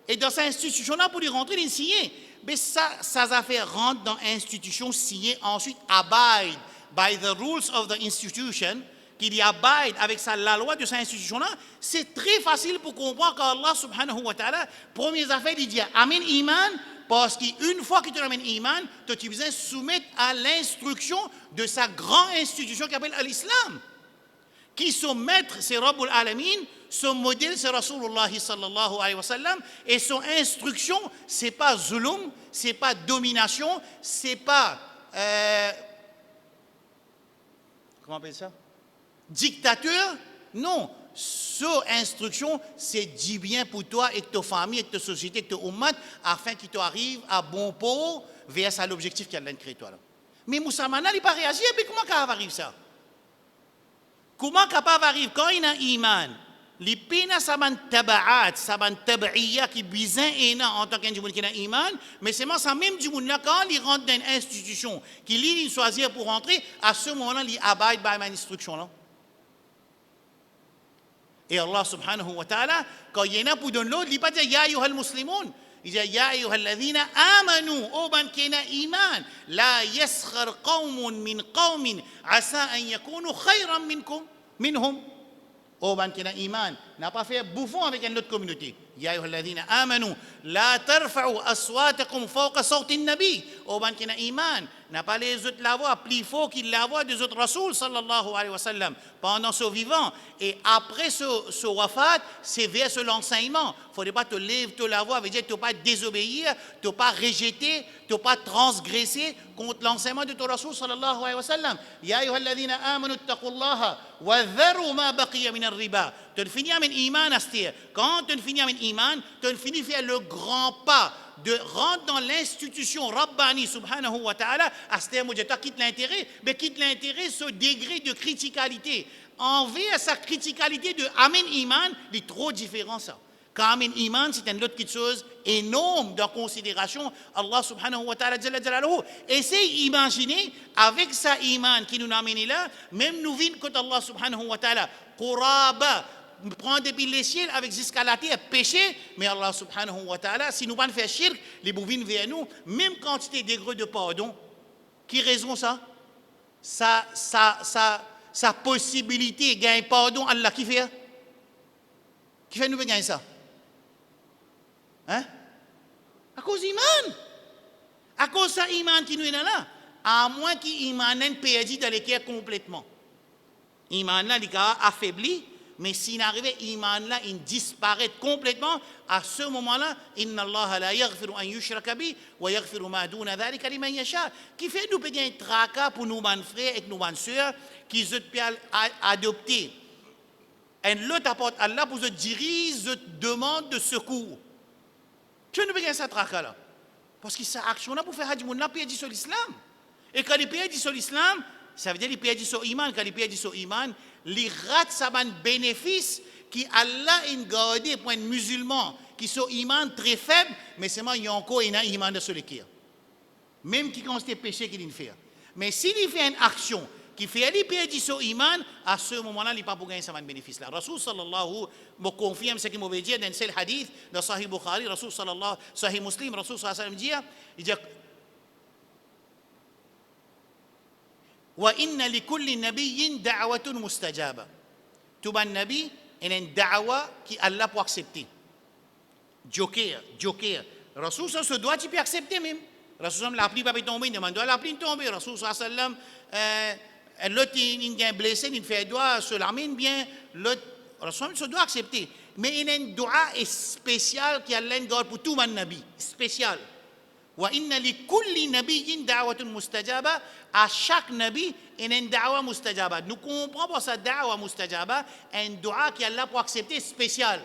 Et dans cette institution-là, pour y rentrer, il signe. Mais ça affaires rentre dans l'institution, signé, ensuite abide by the rules of the institution, qu'il y abide avec la loi de cette institution-là, c'est très facile pour comprendre qu'Allah subhanahu wa ta'ala, première affaire, il dit Amin Iman, parce qu'une fois que tu amènes Iman, tu as besoin de soumettre à l'instruction de sa grande institution qui s'appelle l'Islam. Qui son maître, c'est Rabbul Alamin, son modèle, c'est Rasulullah sallallahu alayhi wa sallam, et son instruction, c'est pas zulum, c'est pas domination, c'est pas, comment on appelle ça? Dictateur, non. Son instruction, c'est du bien pour toi et ta famille, et ta société, et ta ummat, afin qu'il t'arrive à bon port vers l'objectif qu'il a créé toi. Mais Moussa Mana, il n'a pas réagi, et puis comment ça arrive ça? Comment capable arrive quand il a iman? Les pena saban tabaat, saban tabaiya qui bizin en tant qu'individu qui a iman, mais c'est moi ça même du monde là quand il rentre dans une institution, qu'il il choisit pour rentrer, à ce moment-là il abide by my instruction là. Et Allah subhanahu wa ta'ala quand il y en a pour donner l'autre, il pas dire ya ayyuhal muslimun, il dit ya ayyuhal ladhina amanu, au ban qui a iman, la yaskhar qawmun min qawmin asa an yakunu khayran minhum. Au ban qui a iman, n'a pas fait bouffon avec une autre communauté. Ya ayyuhal ladhina amanu, la tarfa'u aswatakum fawqa sawti an-nabi. Au ban qui a iman, n'a pas les autres la voix plus fort qu'il la voix des autres Rasul sallallahu alayhi wa sallam pendant son vivant. Et après ce wafat, c'est vers l'enseignement. Il ne faudrait pas te lever, te la voix, veut dire que tu ne pas désobéir, tu ne pas rejeter, tu ne pas transgresser contre l'enseignement de ton Rasul sallallahu alayhi wa sallam. Ya ayyuhal ladhina amanu ittaqullaha wa dharu ma baqiya min ar-riba. Tu finis avec iman astir. Quand tu finis avec iman, tu as fini faire le grand pas de rentrer dans l'institution Rabbani subhanahu wa ta'ala. À ce terme, tu quittes l'intérêt, mais quitte l'intérêt, ce degré de criticalité. Envers sa criticalité de Amen Iman, il est trop différent ça. Quand Amen Iman, c'est une autre chose énorme dans considération Allah subhanahu wa ta'ala. Essayez d'imaginer avec sa Iman qui nous amène là, même nous vîmes côté Allah subhanahu wa ta'ala, Quraba, prendre depuis les ciels avec jusqu'à la terre, péché, mais Allah subhanahu wa ta'ala, si nous ne pas faire shirk, les bouvines vers nous, même quantité de degrés de pardon, qui raison ça? Sa possibilité de gagner pardon, Allah qui fait? Qui fait nous gagner ça? Hein? À cause d'iman. À cause de l'iman qui nous est là. À moins qu'il iman ait perdu dans les cœurs complètement. Iman là, il a affaibli, mais s'il arrive, iman là, il disparaît complètement. À ce moment-là, inna Allah la yaghfiru an yushraka bi wa yaghfiru ma duna dhalika liman yasha. Qui fait nous payer un tracas pour nous, mon frère et nous, mon soeur, qui se adopter. Et l'autre apporte Allah pour se diriger, demande de secours. Tu ne peux pas ça tracas là. Parce que ça action là pour faire Hajj, on a perdu sur l'islam. Et quand il perd sur l'islam, ça veut dire qu'il perd sur l'iman. Quand il perd sur l'iman, il rate sa bénéfice qui Allah a gardé pour un musulman qui sont iman très faible, mais seulement il y a encore un iman sur le cœur. Même qui constate péché qu'il fait. Mais s'il fait une action qui fait lui perdre son iman, à ce moment-là, il n'est pas pour gagner ce bénéfice là. Rasul sallallahu me confirme ce qu'il m'avait dit dans ce hadith, dans Sahih Bukhari, Rasul sallallahu, Sahih Muslim, Rasul sallallahu alayhi wa sallam dit, wa inna li kulli nabiyyin da'watun mustajaba. Tout ban nabi, il y a une da'wa qui Allah pour accepter. Joker. Rasul sallallahu se doit, tu peux accepter même. Rasul sallallahu l'a appris, pas tomber, il demande, l'a appris tomber. Rasul sallallahu l'autre, il est blessé, il fait doigt sur la mine bien, l'autre, Rasul se doit accepter. Mais il y a une doua spéciale qui Allah garde pour tout le nabi, spécial. Wa inna li kulli nabiyyin da'watun mustajaba, à chaque nabi, il y a une da'wa mustajaba. Nous comprenons pour cette da'wa mustajaba, une doua qui Allah pour accepter spécial.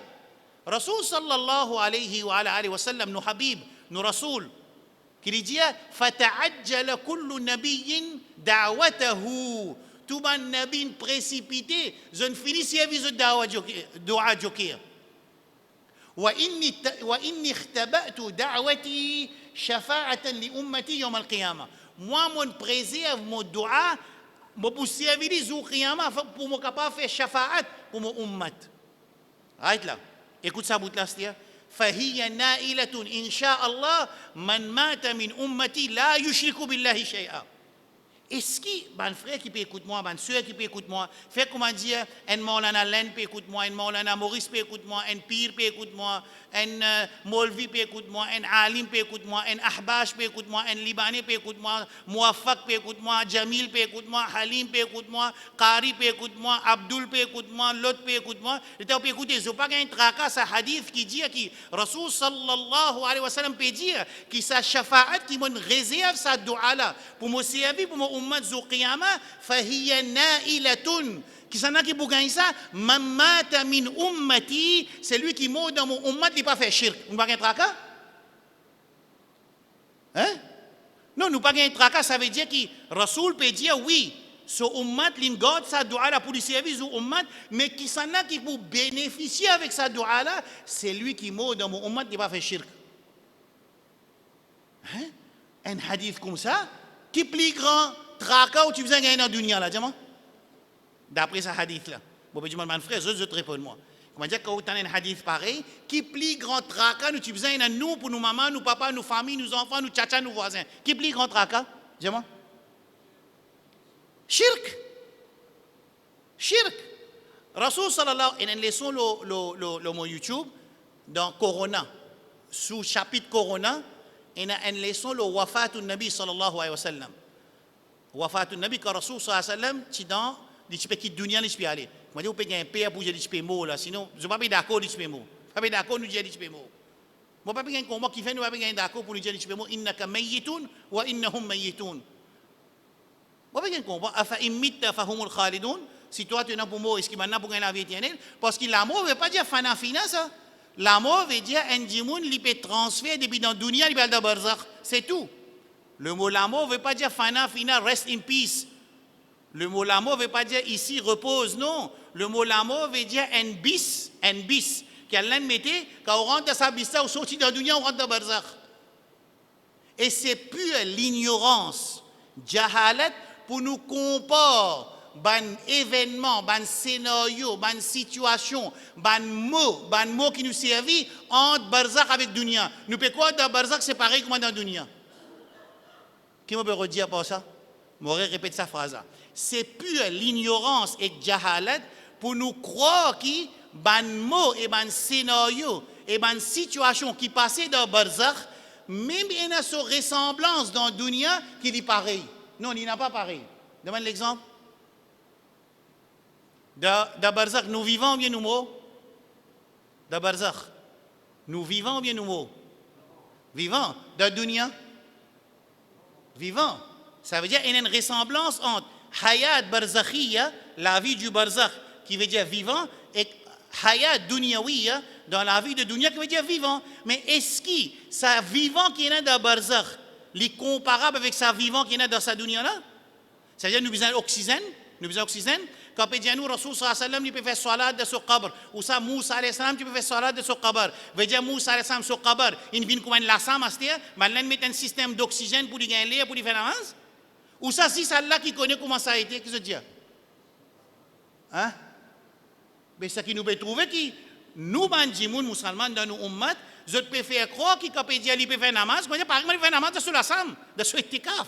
Rasul sallallahu alayhi wa sallam, nous habib, nous rasoul, qui dit fata'ajjala kullu nabiyyin da'watahu. Tout ban nabi précipité, je ne finis service de dua joker. Wa inni ikhtaba'tu da'wati shafa'atan li ummati yawm al-qiyamah. Moi mon préserve mon dua, mon pour servir les jours qiyamah pour me capable faire shafa'at pour mon ummat. Right là. Écoute ça bout là c'est فهي نائلة إن شاء الله من مات من أمتي لا يشرك بالله شيئا. Est-ce que, mon frère qui peut écouter moi, ma soeur qui peut écouter moi, fait comment dire, un Maulana Len peut écouter moi, un Maulana Maurice peut écouter moi, un Pire peut écouter moi, un Molvi peut écouter moi, un Alim peut écouter moi, un Ahbash peut écouter moi, un Libanais peut écouter moi, Mouafak peut écouter moi, Jamil peut écouter moi, Halim peut écouter moi, Qari peut écouter moi, Abdul peut écouter moi, l'autre peut écouter moi. Et tu peux écouter, je n'ai pas un tracas, ce hadith qui dit que Rasul sallallahu alayhi wa sallam peut dire que sa shafa'at qui me réserve sa doua là, pour me servir, pour me ummat zu qiyamah, fahiya na'ilatun. Qui s'en a qui pour gagner ça, mamata min ummati, c'est lui qui mort dans mon ummat, il n'a pas fait shirk. Nous pas un tracas? Hein? Non, nous pas un tracas, ça veut dire que Rasoul peut dire oui, ce ummat, l'ingod, sa doua là pour lui servir au ummat, mais qui s'en a qui pour bénéficier avec sa doua là, c'est lui qui mort dans mon ummat, il n'a pas fait shirk. Hein? Un hadith comme ça, qui plus grand tracas où tu faisais gagner dans la dunya là, dis-moi? D'après ce hadith-là. Bon, ben, je mon frère, je te réponds moi. Comment dire, quand tu as un hadith pareil, qui plus grand tracas, nous, tu faisais nous, pour nous, maman, nous, papa, nous, famille, nous, enfants, nous, tchatcha, nous, voisins. Qui plus grand tracas? Dis-moi. Shirk. Rasul sallallahu alayhi wa sallam, laissons le mot YouTube, dans Corona, sous chapitre Corona, et en laissons le wafatun nabi sallallahu alayhi wa sallam. Wafatun nabi, quand Rasul sallallahu alayhi wa sallam, tu dans tu peux quitter dunia, tu peux aller. Moi, je peux gagner un père pour dire que tu peux mourir là. Sinon, je ne suis pas d'accord, tu peux mourir. Je ne suis pas d'accord, nous dire que tu peux mourir. Je ne peux pas gagner un combat qui fait, nous ne pas gagner d'accord pour nous dire que tu peux mourir. Innaka mayyitun wa innahum mayyitun. Je ne peux pas gagner un combat. Afa imitta fahumul khalidun. Si toi tu es là pour mourir, est-ce qu'il m'a pour gagner la vie éternelle? Parce que l'amour ne veut pas dire fana fina ça. La mort veut dire un djimoun qui peut transférer depuis dans la dunya, il dans barzakh. C'est tout. Le mot la mort ne veut pas dire fana, fina, rest in peace. Le mot la mort ne veut pas dire ici repose, non. Le mot la mort veut dire un bis. Qu'Allah mettait, quand on rentre dans sa bis, on sortit dans la dunya, on rentre dans barzakh. Et c'est pure l'ignorance, jahalat, pour nous comparer ban événement, ban scénario, ban situation, ban mot qui nous servit entre barzakh avec dunya. Nous peut quoi dans barzakh c'est pareil comme dans dunya. Qui me peut redire par ça? M'aurait répété sa phrase. C'est pure l'ignorance et jahalat pour nous croire que ban mot et ban scénario et ban situation qui passait dans barzakh, même il y a une ressemblance dans dunya qui est pareil. Non, il n'a pas pareil. Demande l'exemple. Dans barzakh, nous vivons ou bien nous mourons? Dans barzakh, nous vivons ou bien nous mourons? Vivants. Dans dunya? Vivants. Ça veut dire qu'il y a une ressemblance entre hayat barzakhiya, la vie du barzakh, qui veut dire vivant, et hayat dunyawiya, dans la vie de dunya, qui veut dire vivant. Mais est-ce que sa vivant qui est dans barzakh, est comparable avec sa vivant qui est dans sa dunya là? Ça veut dire nous besoin d'oxygène, quand on dit à nous, Rasul sallallahu alayhi wa sallam, il peut faire salat de ce qabr, ou ça, Moussa alayhi salam, tu peux faire salat de ce qabr. Veut dire Moussa alayhi salam, ce qabr, il vient comme un lassam, mais il met un système d'oxygène pour lui gagner l'air, pour lui faire namaz. Ou ça, si c'est Allah qui connaît comment ça a été, qu'est-ce que je dis? Hein? Mais ce qui nous peut trouver, qui nous, bandjimoun, musulmans, dans nos ummat, je peux faire croire qu'il peut dire, il peut faire namaz, mais par exemple, il peut faire namaz de ce lassam, de ce itikaf.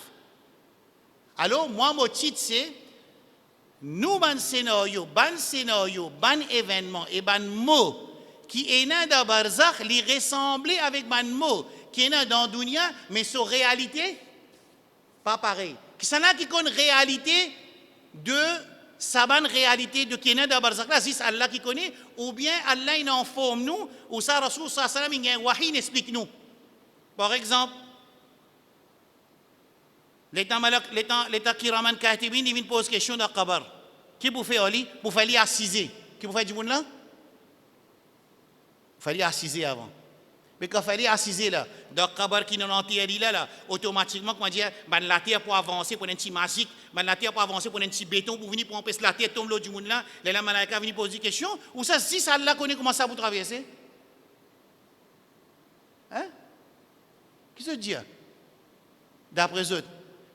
Alors, moi, mon titre, c'est nous, ban scénario, ban événement et ban mot qui est né dans barzakh, les ressembler avec ban mot qui est né dans dunya, mais sur réalité, pas pareil. Qui s'en a qui connaît réalité de sa ban réalité de qui est né dans barzakh là, c'est Allah qui connaît, ou bien Allah il informe nous, ou ça Rasul sallallahu alayhi wa sallam il y a un wahi explique nous. Par exemple, l'état kiraman katibin, il vient poser question dans le qabr. Qui vous fait Ali? Vous fallait assiser. Qui vous fait du monde là? Vous fallait assiser avant. Mais quand il fallait assiser là, dans le qabr qui n'en entier là, automatiquement, comment dire, la terre pour avancer pour un petit magique, la terre pour avancer pour un petit béton, pour venir pour empêcher la terre tombe l'eau du monde là, les malaïka viennent poser des questions, ou ça, si ça Allah connaît comment ça vous traverser? Hein? Qui se dit? D'après eux.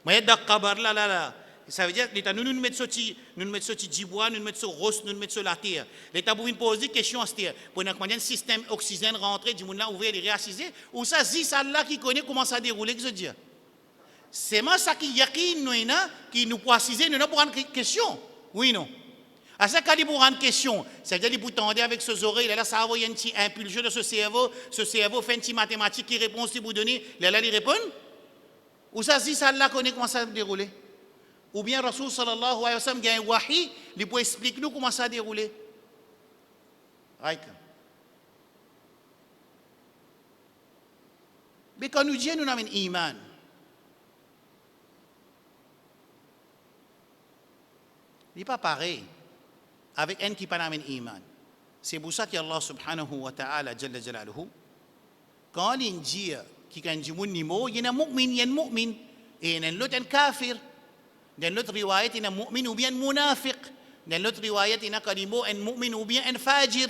Mais dans le qabr là, ça veut dire que l'État nous mettons sur Djiboua, nous mettons sur Ross, nous mettons sur la terre. L'État pour nous poser des questions à cette terre. Pour nous demander un système oxygène rentré, du monde là ouvert et réassiser. Ou ça, si ça là qui connaît comment ça déroule, qu'est-ce que je dis? C'est moi ça qui yakin nous qui nous peut assiser, nous pour rendre question. Oui non. À ça quand il pour rendre question, ça veut dire qu'il pour tendre avec ses oreilles, là ça va envoyer un petit impulsion de ce cerveau fait un petit mathématique qui répond si vous donnez, là il répond. Ou ça, si ça là connaît comment ça déroule. Ou bien Rasul sallallahu alayhi wa sallam il y a un wahi, il peut expliquer nous comment ça a déroulé. Right. Mais quand nous disons nous avons un iman, il n'est pas pareil avec un qui n'a pas un iman. C'est pour ça qu'Allah subhanahu wa ta'ala, jalla jalaluhu, quand il dit qu'il y a un nimo, il y a un mu'min, et il y a un autre kafir. Dans l'autre riwayat, il y a un mu'min ou bien un munafiq. Dans l'autre riwayat, il y a un mu'min ou bien un fajir.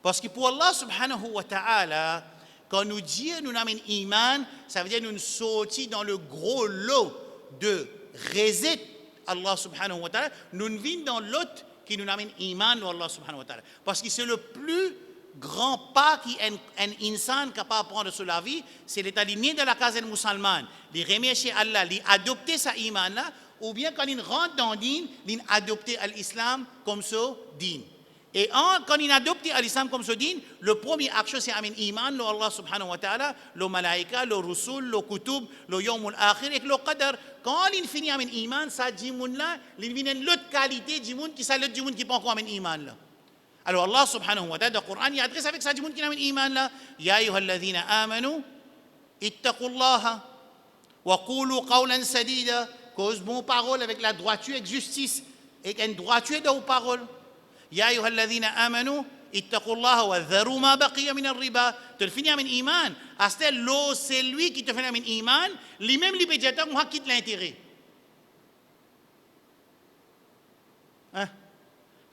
Parce que pour Allah subhanahu wa ta'ala, quand nous disons nous avons un iman, ça veut dire nous sortis dans le gros lot de reset Allah subhanahu wa ta'ala. Nous vîmes dans l'autre qui nous amène iman de Allah subhanahu wa ta'ala. Parce que c'est le plus grand pas qu'un insan capable de prendre sur la vie, c'est l'état-ligné de la case musulmane. Il remercie Allah, il adopter sa iman là, ou bien quand il rentre dans le din, il adopter l'islam comme ce din. Et quand il adopte l'islam comme ce din, le premier action c'est amin iman, le Allah subhanahu wa ta'ala, le malaïka, le rusul, le kutub, le yawmul akhir et le qadar. Quand il finit amin iman, ça dit là, il vient l'autre qualité du monde qui ça l'autre du monde qui prend encore amin iman là. Alors Allah subhanahu wa ta'ala dans le Coran, il adresse avec ça du monde qui a amin iman là. Ya ayyuhalladhina amanu ittaqullaha wa qulu qawlan sadida, cause bon parole avec la droiture et justice et une droiture dans vos paroles. Ya ayyuhalladhina amanu ittaqullaha wa dharu ma baqiya min ar-riba. Tu finis avec iman. Astel l'eau, c'est lui qui te fait avec iman. Lui-même, lui peut dire, moi, quitte l'intérêt.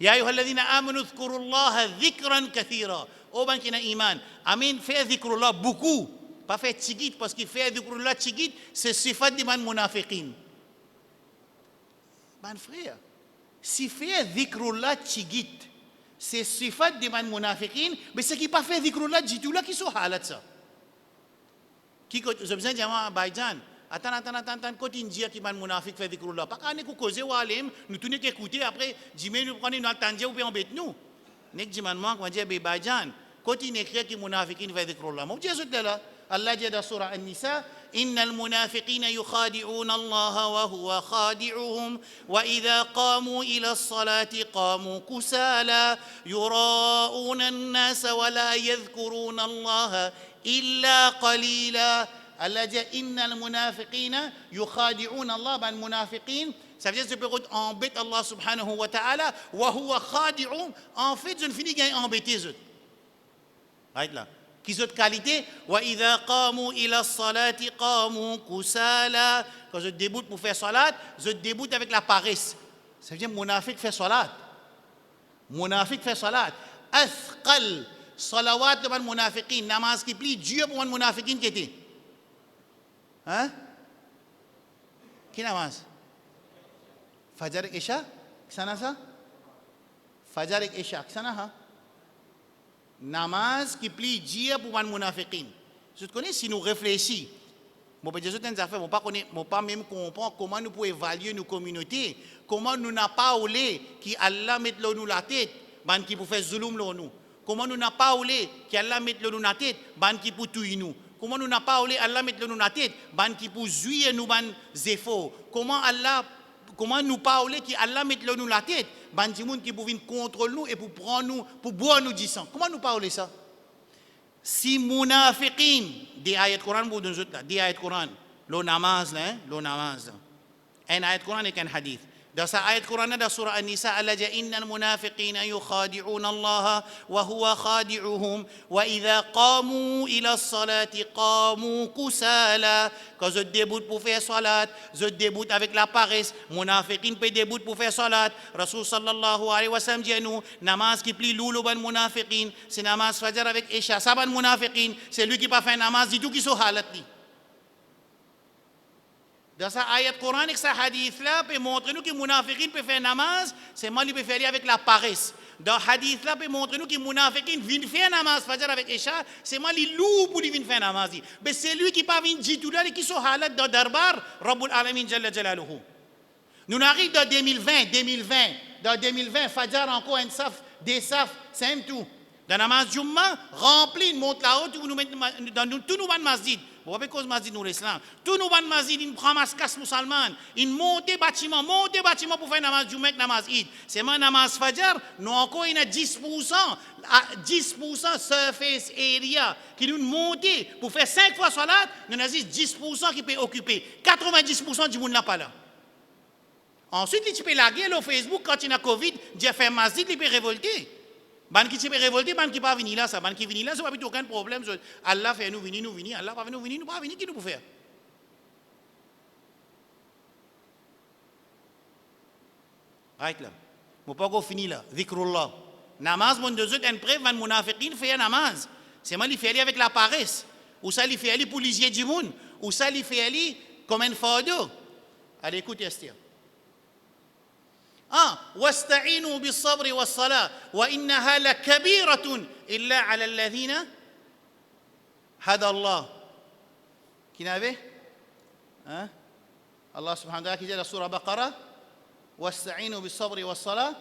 Ya ayyuhalladhina amanu dhkurullaha dhikran kathira. Oh, ben qui a iman. Amin, fait dhikrullah beaucoup. Pas fait tigit, parce qu'il fait dhikrullah tigit, c'est sifat de man munafiqin. Ben frère, si fait dhikrullah tigit, c'est sifat de man munafiqin, mais c'est qui pas fait dhikrullah du tout là qui sont halat ça. Qui je besoin de dire Baïdan, attends, quand il dit qu'il man munafiq fait dhikrullah, pas qu'on est causé ou alim, nous tous écouter après, dis-moi nous prenons nous attendre ou bien embête nous. Nek dit man moi, on dit Baïdan, quand il écrit qu'il munafiqin fait dhikrullah, mon Dieu c'est là. Allah dit dans surah An-Nisa, innal munafiqina yukhadi'una Allah wa huwa khadi'uhum wa idha qamu ila as-salati qamu kusala yura'una an-nasa wa la yadhkuruna Allah illa qalila. Allah dit innal munafiqina yukhadi'una Allah, ben munafiqin, ça veut dire que je peux embêter Allah subhanahu wa ta'ala wa huwa khadi'uhum. En fait, je ne finis qu'à embêter eux. Right là. Qui sont de qualité, wa idha qamu ila salati qamu kusala. Quand je déboute pour faire salat, je déboute avec la paresse. Ça veut dire munafiq fait salat. Munafiq fait salat. Athqal salawat de man munafiqin. Namaz qui plie Dieu pour man munafiqin qui était. Hein? Qui namaz? Fajr et Isha? Qui ça ça? Fajr et Isha. Qui ça ha? Namaz qui plie Dieu pour man munafiqin. Je te connais si nous réfléchissons. Moi, je ne pas même comprendre comment nous pouvons évaluer nos communautés, comment nous n'avons pas olé qui Allah mette nous la tête, ban qui pour faire zulum nous. Comment nous n'avons pas olé qui Allah mette nous la tête, ban qui pour tuer nous. Comment nous n'avons pas olé Allah mette nous la tête, ban qui pour jouir nous ban zéfo. Comment nous parler qui Allah mette nous la tête, bandi moun qui pour venir contre nous et pour prendre nous, pour boire nous du sang. Comment nous parler ça? Si munafiqin, des ayats Coran pour nous autres là, des ayats Coran, le namaz là, le namaz là. Un ayat Coran et un hadith. Dans sa ayat Coran dans surah An-Nisa, Allah dit innal munafiqina yukhadi'una Allah wa huwa khadi'uhum wa idha qamu ila as-salati qamu kusala. Quand je déboute pour faire salat, je déboute avec la paresse. Munafiqin peut déboute pour faire salat. Rasul sallallahu alayhi wa sallam dit nous, namaz qui plie loulou ban munafiqin, c'est namaz fajr avec Isha. Ça ban munafiqin, c'est lui qui pas fait namaz du tout qui sont halat li. Dans sa ayat coranique, sa hadith-là peut montrer nous que les munafiqin peuvent faire namaz, c'est moi qui peut faire avec la paresse. Dans hadith-là peut montrer nous que les munafiqin viennent faire namaz fajr avec Isha, c'est moi qui loue pour venir faire namaz. Mais c'est lui qui pas vient dire tout là, qui sont halat dans darbar, Rabbul Alamin Jalla Jalaluhu. Nous arrivons dans 2020, fajr encore un saf, des saf, c'est un tout. Dans namaz Jumma, rempli, monte là-haut, tout nous met dans tout nous masjid. Vous voyez cause masjid nous l'islam. Tout nous ban masjid, il prend maskas musulman, il monte bâtiment pour faire namaz Jumma, namaz Eid. C'est moi namaz Fajr, nous encore il y a 10% surface area qui nous monte pour faire 5 fois salat, nous avons 10% qui peut occuper. 90% du monde n'a pas là. Ensuite, il peut laguer le Facebook quand il y a Covid, il a fait masjid, il peut révolter. Ban qui peut révolter, ban qui pas venir là, ça, ban qui venir là, ça va pas aucun problème. Allah fait nous venir, Allah pas venir, nous pas venir, qui nous peut faire? Right là. Mon pas fini là, zikrullah. Namaz, mon deux autres, un preuve, man munafiqin fait namaz. C'est moi qui fait avec la paresse. Ou ça, il fait pour les yeux du monde. Ou ça, il fait comme un fardeau. Allez, écoutez, Esther. واستعينوا بالصبر والصلاة وإنها لكبيرة إلا على الذين هدى الله. Qui n'avait? Allah subhanahu wa ta'ala qui dit dans la surah Baqarah واستعينوا بالصبر والصلاة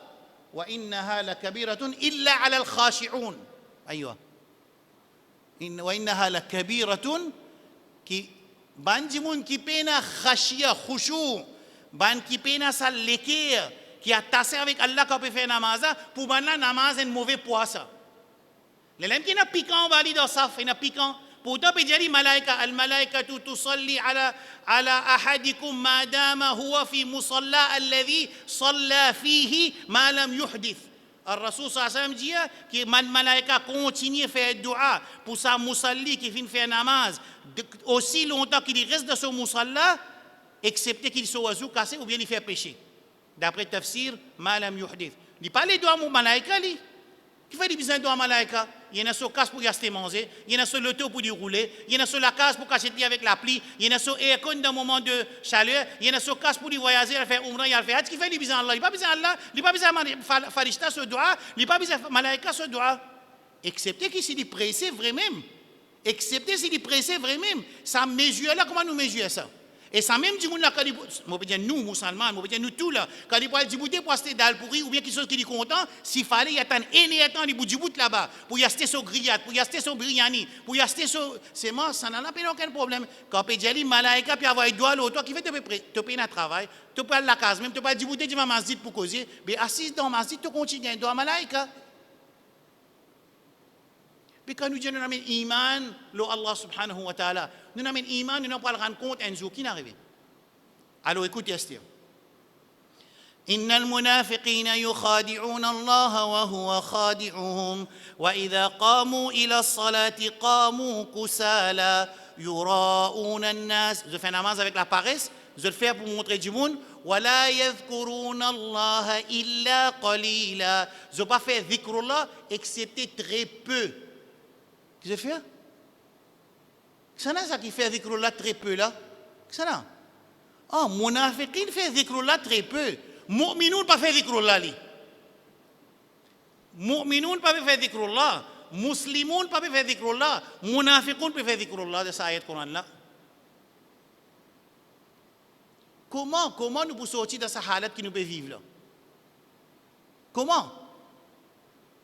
وإنها لكبيرة إلا على الخاشعون. أيوة. وإنها لكبيرة qui banjimun qui pena khashia khushu ban qui pena sa lekir qui a tassé avec Allah quand il fait namaz pour banna namaz un mauvais poisson. Les lèvres qui n'a piquant valide dans ça, il n'a piquant. Pourtant peut dire malaika al malaikatu tusalli ala ahadikum madama huwa fi musalla alladhi salla fihi ma lam yuhdith. Al-Rasul sallam dit que man malaika continue à faire dua pour sa musalli qui vient faire namaz aussi longtemps qu'il reste dans son musalla, excepté qu'il soit oiseau cassé ou bien il fait péché. D'après tafsir, malam yuhdith. Il parle de dua mon malaika li. Qui fait des besoins de dua malaika? Il y en a sur casse pour y acheter manger, il y en a sur l'auto pour y rouler, il y en a sur la case pour cacher avec la pluie, il y en a sur aircon dans un moment de chaleur, il y en a sur casse pour y voyager, il faire umrah, il fait hajj. Qui fait des besoins Allah? Il n'a pas besoin Allah, il n'a pas besoin de farishta ce dua, il n'a pas besoin de malaika ce dua. Excepté qu'il s'est pressé vraiment. Excepté s'il est pressé vraiment. Ça mesure là, comment nous mesurons ça? Et ça même dit, nous, musulmans, nous tous là, quand il parle du pour acheter dalle pourri, ou bien quelque chose qui est content, s'il fallait y attendre un temps du bout là-bas, pour y acheter son grillade, pour y acheter son biryani, pour y acheter son. C'est moi, ça n'a pas aucun problème. Quand on dit, malaika, puis avoir doigt l'autre, qui fait te payer un travail, tu peux aller à la case, même tu peux aller du bout de ma masjid pour causer, mais assis dans ma masjid, tu continues à doigt malaika. Puis quand nous disons, nous avons iman, Allah subhanahu wa ta'ala, nous avons iman, nous n'avons pas le rendre compte un jour qui n'est arrivé. Alors écoutez, Esther. إن المنافقين يخادعون الله وهو خادعهم وإذا قاموا إلى الصلاة قاموا كسالى يراءون الناس. Je fais namaz avec la paresse, je le fais pour montrer du monde. ولا يذكرون الله إلا قليلا. Je ne pas faire dhikrullah excepté très peu. Qu'est-ce que je fais? C'est ça qui fait dhikrullah très peu là. C'est ça. Ah, munafiqin fait dhikrullah très peu. Mu'minoun pas fait dhikrullah li. Mu'minoun pas fait dhikrullah. Muslimoun pas fait dhikrullah. Munafiqoun pas fait dhikrullah de cette ayat Coran là. Comment nous pouvons sortir de cette halat qui nous peut vivre là?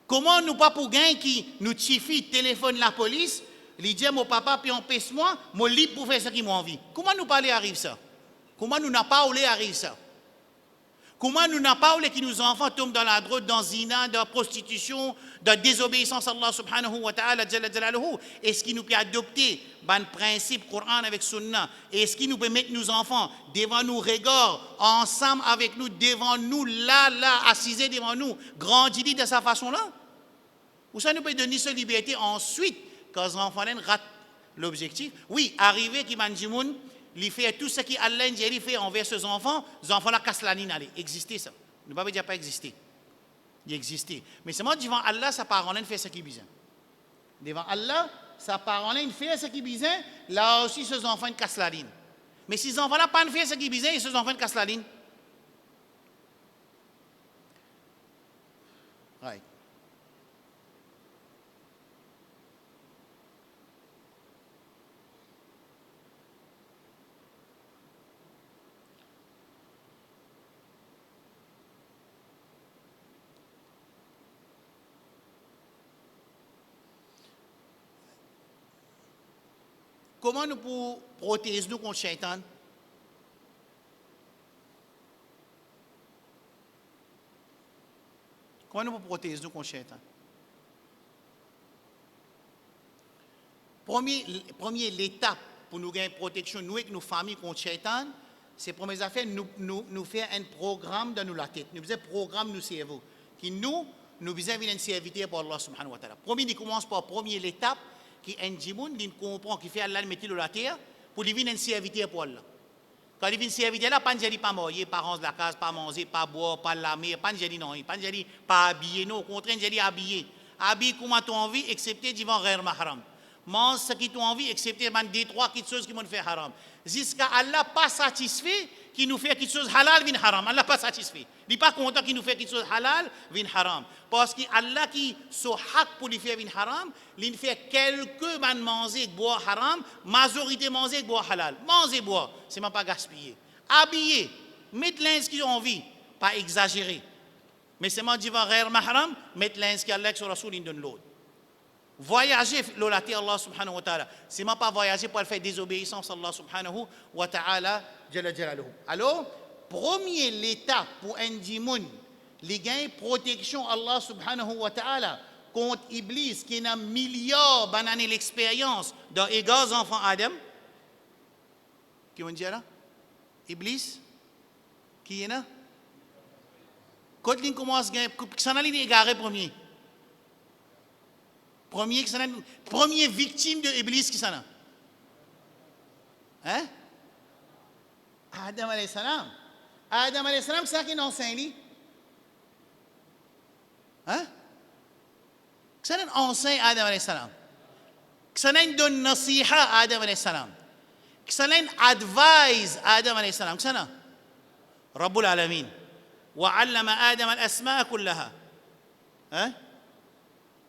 Comment nous pas pour gain qui nous tifie téléphone la police, lui dit mon papa puis empêche-moi, moi libre pour faire ce qui m'a envie. Comment nous parler arrive ça? Comment nous n'a pas olé arrive ça? Comment nous n'a pas olé que nos enfants tombent dans la drogue, dans zina, dans la prostitution, dans la désobéissance à Allah subhanahu wa ta'ala jalla jalaluhu? Est-ce qu'il nous peut adopter un principe Coran avec Sunna? Est-ce qu'il nous peut mettre nos enfants devant nous, regard, ensemble avec nous, devant nous, là, assisés devant nous, grandir de sa façon-là? Ou ça nous peut donner cette liberté ensuite, quand les enfants ratent l'objectif? Oui, arriver qui m'a dit, il fait tout ce qui Allah il fait envers ses enfants, les enfants là cassent la ligne, allez, exister ça. Ne pas dire pas exister. Il existait. Mais seulement devant Allah, sa parole fait ce qui est besoin. Devant Allah, sa parole fait ce qui est besoin, là aussi ses enfants cassent la ligne. Mais si ces enfants là pas fait ce qui est besoin, et ses enfants cassent la ligne. Right. Comment nous pouvons protéger nous contre le shaitan? Comment nous pouvons protéger nous contre le shaitan? Première l'étape pour nous gagner protection, nous avec nos familles contre le shaitan, c'est première affaire, nous faire un programme dans la tête. Nous faisons un programme dans le cerveau. Qui nous faisons une serviteur pour Allah subhanahu wa ta'ala. Premier, il commence par première étape, qui est un djimoun, qui comprend, qui fait Allah mettre la terre, pour lui venir un serviteur pour Allah. Quand il vient un serviteur là, pas de pas marier, pas ranger la case, pas manger, pas boire, pas lamer, pas de non, pas de pas habiller, non, au contraire, de habiller. Habiller comment tu as envie, excepté devant ghair mahram. Mange ce qui tu as envie, excepté des trois petites choses qui m'ont fait haram. Jusqu'à Allah pas satisfait, qui nous fait quelque chose halal, vient haram. Allah pas satisfait. Il n'est pas content qu'il nous fait quelque chose halal, vient haram. Parce que Allah qui so hak pour lui faire vient haram, il fait quelques man manger boire haram, majorité manger boire halal. Manger boire, c'est même pas gaspiller. Habiller, mettre l'ins qui ont envie, pas exagérer. Mais c'est même devant ghair mahram, mettre l'ins qui Allah sur Rasoul donne l'autre. Voyager la terre Allah subhanahu wa ta'ala. C'est même pas voyager pour faire désobéissance à Allah subhanahu wa ta'ala. Alors, première étape pour un djimoun, les gains protection Allah subhanahu wa ta'ala contre Iblis qui a milliards d'années l'expérience dans les gars enfants Adam. Qui on dit là? Iblis? Qui est là? Quand il commence à gagner, ça n'a pas égaré premier. Premier victime de Iblis qui s'en a. Hein? Adam alayhi salam. Adam alayhi salam, c'est ça qui est enseigne. Hein? C'est un enseigne Adam alayhi salam. C'est un donne nasiha Adam alayhi salam. C'est un advise Adam alayhi salam. C'est un Rabbul Alamin. وعلم آدم الأسماء كلها. ها؟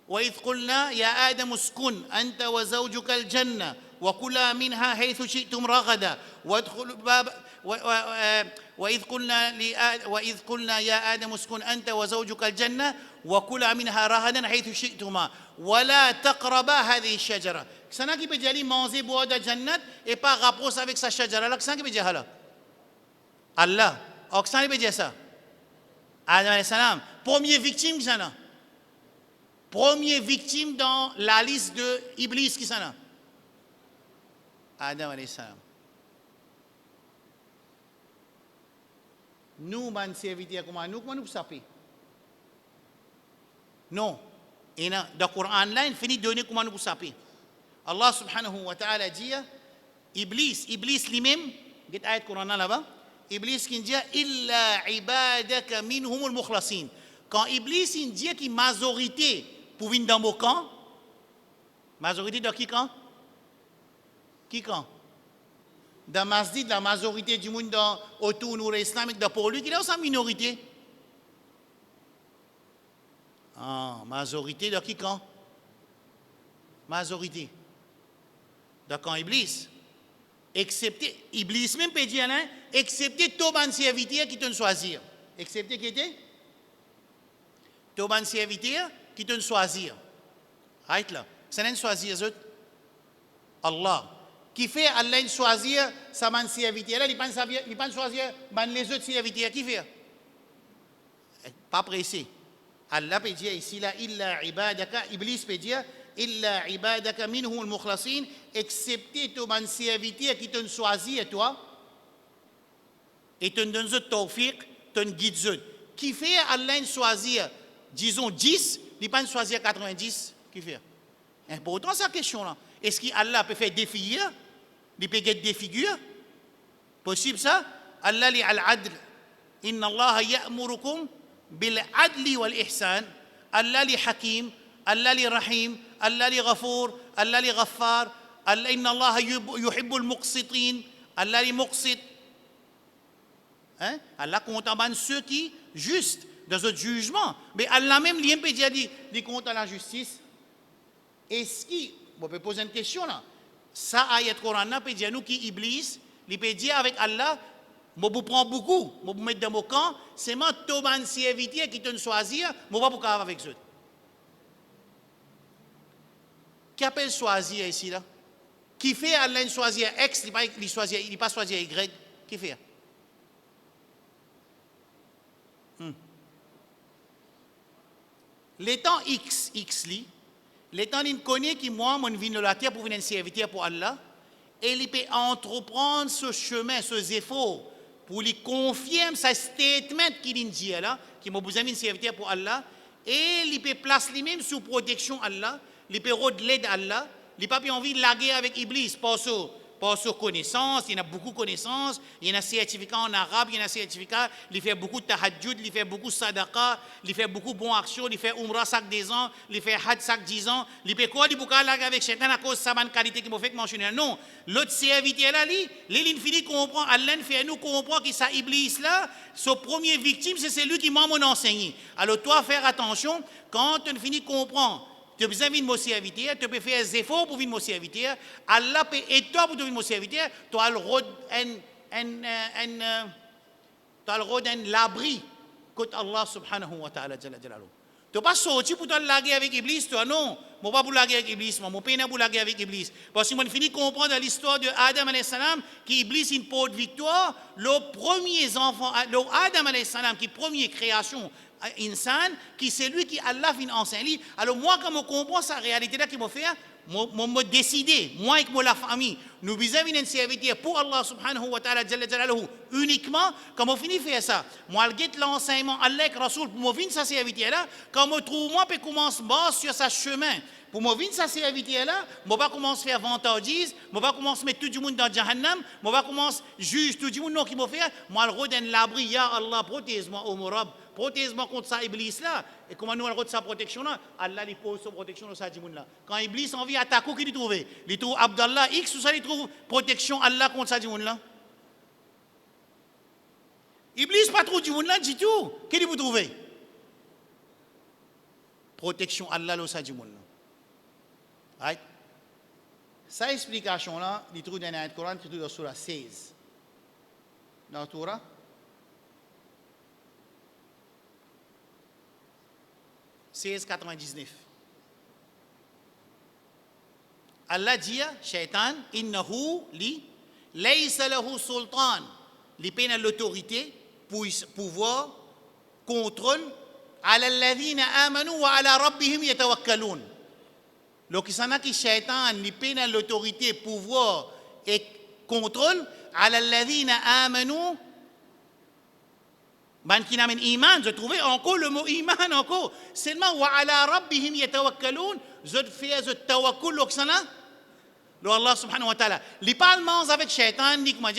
وإذ قلنا يا آدم اسكن أنت وزوجك الجنة وكلا منها حيث شئتم رغدا وادخلوا الباب وإذ قلنا يا آدم اسكن أنت وزوجك الجنة وكلا منها رغدا حيث شئتما ولا تقربا هذه الشجرة. كسنا كي بجالي manger boire de jannat et pas rapport avec sa shajara là كسنا كي بجاه là Allah और كسنا كي بجاه ça Adam alayhi salam, première victime qui s'en a. Première victime dans la liste de Iblis qui s'en a. Adam alayhi salam. Nous, man serviteurs, comment nous saper? Non. Et dans le Coran là, il finit de donner comment nous saper. Allah subhanahu wa ta'ala dit, Iblis lui-même, il y a ayat Coran là-bas. Iblis qui dit illa ibadaka minhumul mukhlasin. Quand Iblis il dit qu'il majorité pour venir dans mon camp, majorité de qui camp? Qui camp? Dans masjid la majorité du monde dans autour nous islamique de pour lui qui est sa minorité. Ah, majorité de qui camp? Majorité. De camp Iblis. Excepté, Iblis même peut dire, hein, excepté Toban serviteur qui te choisir. Excepté qui était? Toban serviteur qui te choisir. Right là. Ça n'est choisir Allah. Qui fait Allah choisir sa man serviteur là, il pas choisir les autres serviteurs qui fait. Pas pressé. Allah peut dire ici là, illa ibadaka, Iblis peut dire illa ibadaka minhum al-mukhlasin, excepté ton serviteur qui te choisit toi et te donne le tawfiq, te guide. Qui fait Allah choisir, disons 10, il pas choisir 90, qui fait? Pourtant c'est la question là. Est-ce qu'Allah peut faire des figures? Il peut faire des figures? Possible ça? Allah li al-adl. Inna Allah ya'murukum bil-adli wal-ihsan. Allah li hakim. Allah li rahim, Allah li ghafour, Allah li ghaffar, Allah inna Allah yuhibbul muqsitin, Allah li muqsit. Hein? Allah compte en ceux qui juste dans ce jugement. Mais Allah même lui peut dire il compte à la justice. Est-ce qu'il on peut poser une question là? Ça ayat Coran peut dire nous qui Iblis, il peut dire avec Allah, moi vous prends beaucoup, moi vous mettre dans mon camp, c'est moi Toban serviteur qui te choisir, moi pas pour faire avec eux. Qui appelle choisir ici là? Qui fait Allah choisir X, il n'est pas choisir Y? Qui fait? Les temps X li, les temps il connaît qui moi, mon vin de la terre pour venir servir pour Allah, et il peut entreprendre ce chemin, ce effort, pour lui confirmer sa statement qu'il dit là, qui m'a besoin de servir pour Allah, et il peut placer lui-même sous protection Allah. Il peut de l'aide à Allah, il n'a pas envie de laguer avec Iblis par sur connaissance, il y a beaucoup de connaissances, il y a un certificat en arabe, il y a un certificat, il fait beaucoup de tahajjud, il fait beaucoup de sadaqa, il fait beaucoup de bonnes actions, il fait umrah chaque 10 ans, il fait hajj chaque 10 ans, il peut quoi, il peut pas laguer avec Shaitan à cause de sa bonne qualité qui m'a fait mentionner. Non, l'autre serviteur là, il finit comprend, Allah fait nous comprendre que ça Iblis là, son premier victime, c'est celui qui m'a enseigné. Alors toi, faire attention, quand tu finis comprendre, tu as besoin de me servir, tu peux faire des efforts pour venir me servir. Allah peut aider toi pour devenir me servir. Tu as le droit d'un l'abri contre Allah subhanahu wa ta'ala. Tu n'as pas sorti pour te laguer avec Iblis, toi non. Je ne pas pour laguer avec Iblis, je ne peux pas pour laguer avec Iblis. Parce que je finis de comprendre l'histoire de Adam alayhi salam, qu'Iblis une porte victoire, le premier enfant, le Adam alayhi salam, qui est première création, insan, qui c'est lui qui Allah vient enseigner. Alors moi, quand je comprends sa réalité là qui m'a fait, moi décider, moi avec la famille, nous besoin une serviteur pour Allah subhanahu wa ta'ala uniquement, quand on finit faire ça, moi je get l'enseignement Allah et Rasoul pour moi venir sa serviteur là, quand moi trouve moi peut commencer sur sa chemin. Pour moi venir sa serviteur là, moi pas commencer faire vantardise, moi pas commencer mettre tout le monde dans Jahannam, moi pas commencer juge tout le monde qui m'a fait, moi le redonne l'abri, ya Allah protège-moi au morab, protège-moi contre ça Iblis là. Et comment nous allons sa protection là? Allah lui pose sa protection dans ça là. Quand Iblis envie attaquer, qui lui trouve? Il trouve Abdallah X ou ça il trouve protection Allah contre ça là. Iblis pas trop du monde là du tout. Qu'est-ce que vous trouvez? Protection Allah dans ça là. Right? Cette explication là, il trouve dans le Coran, il trouve dans Surah 16. Dans le Torah. « 16,99 » Allah dit « Shaitan, innahu li, laysa lahu sultan » li peine l'autorité, pouvoir, contrôle « ala alladhina amanu wa ala rabbihim yatawakkalun » Donc, il y a qui Shaitan li peine l'autorité, pouvoir et contrôle « ala alladhina amanu » ban qui n'amène iman, je trouvais encore le mot iman encore. Seulement, wa ala rabbihim yatawakkalun, je fais je tawakkul l'oxana. Le Allah subhanahu wa ta'ala. Les parlements avec Shaitan, dit que moi,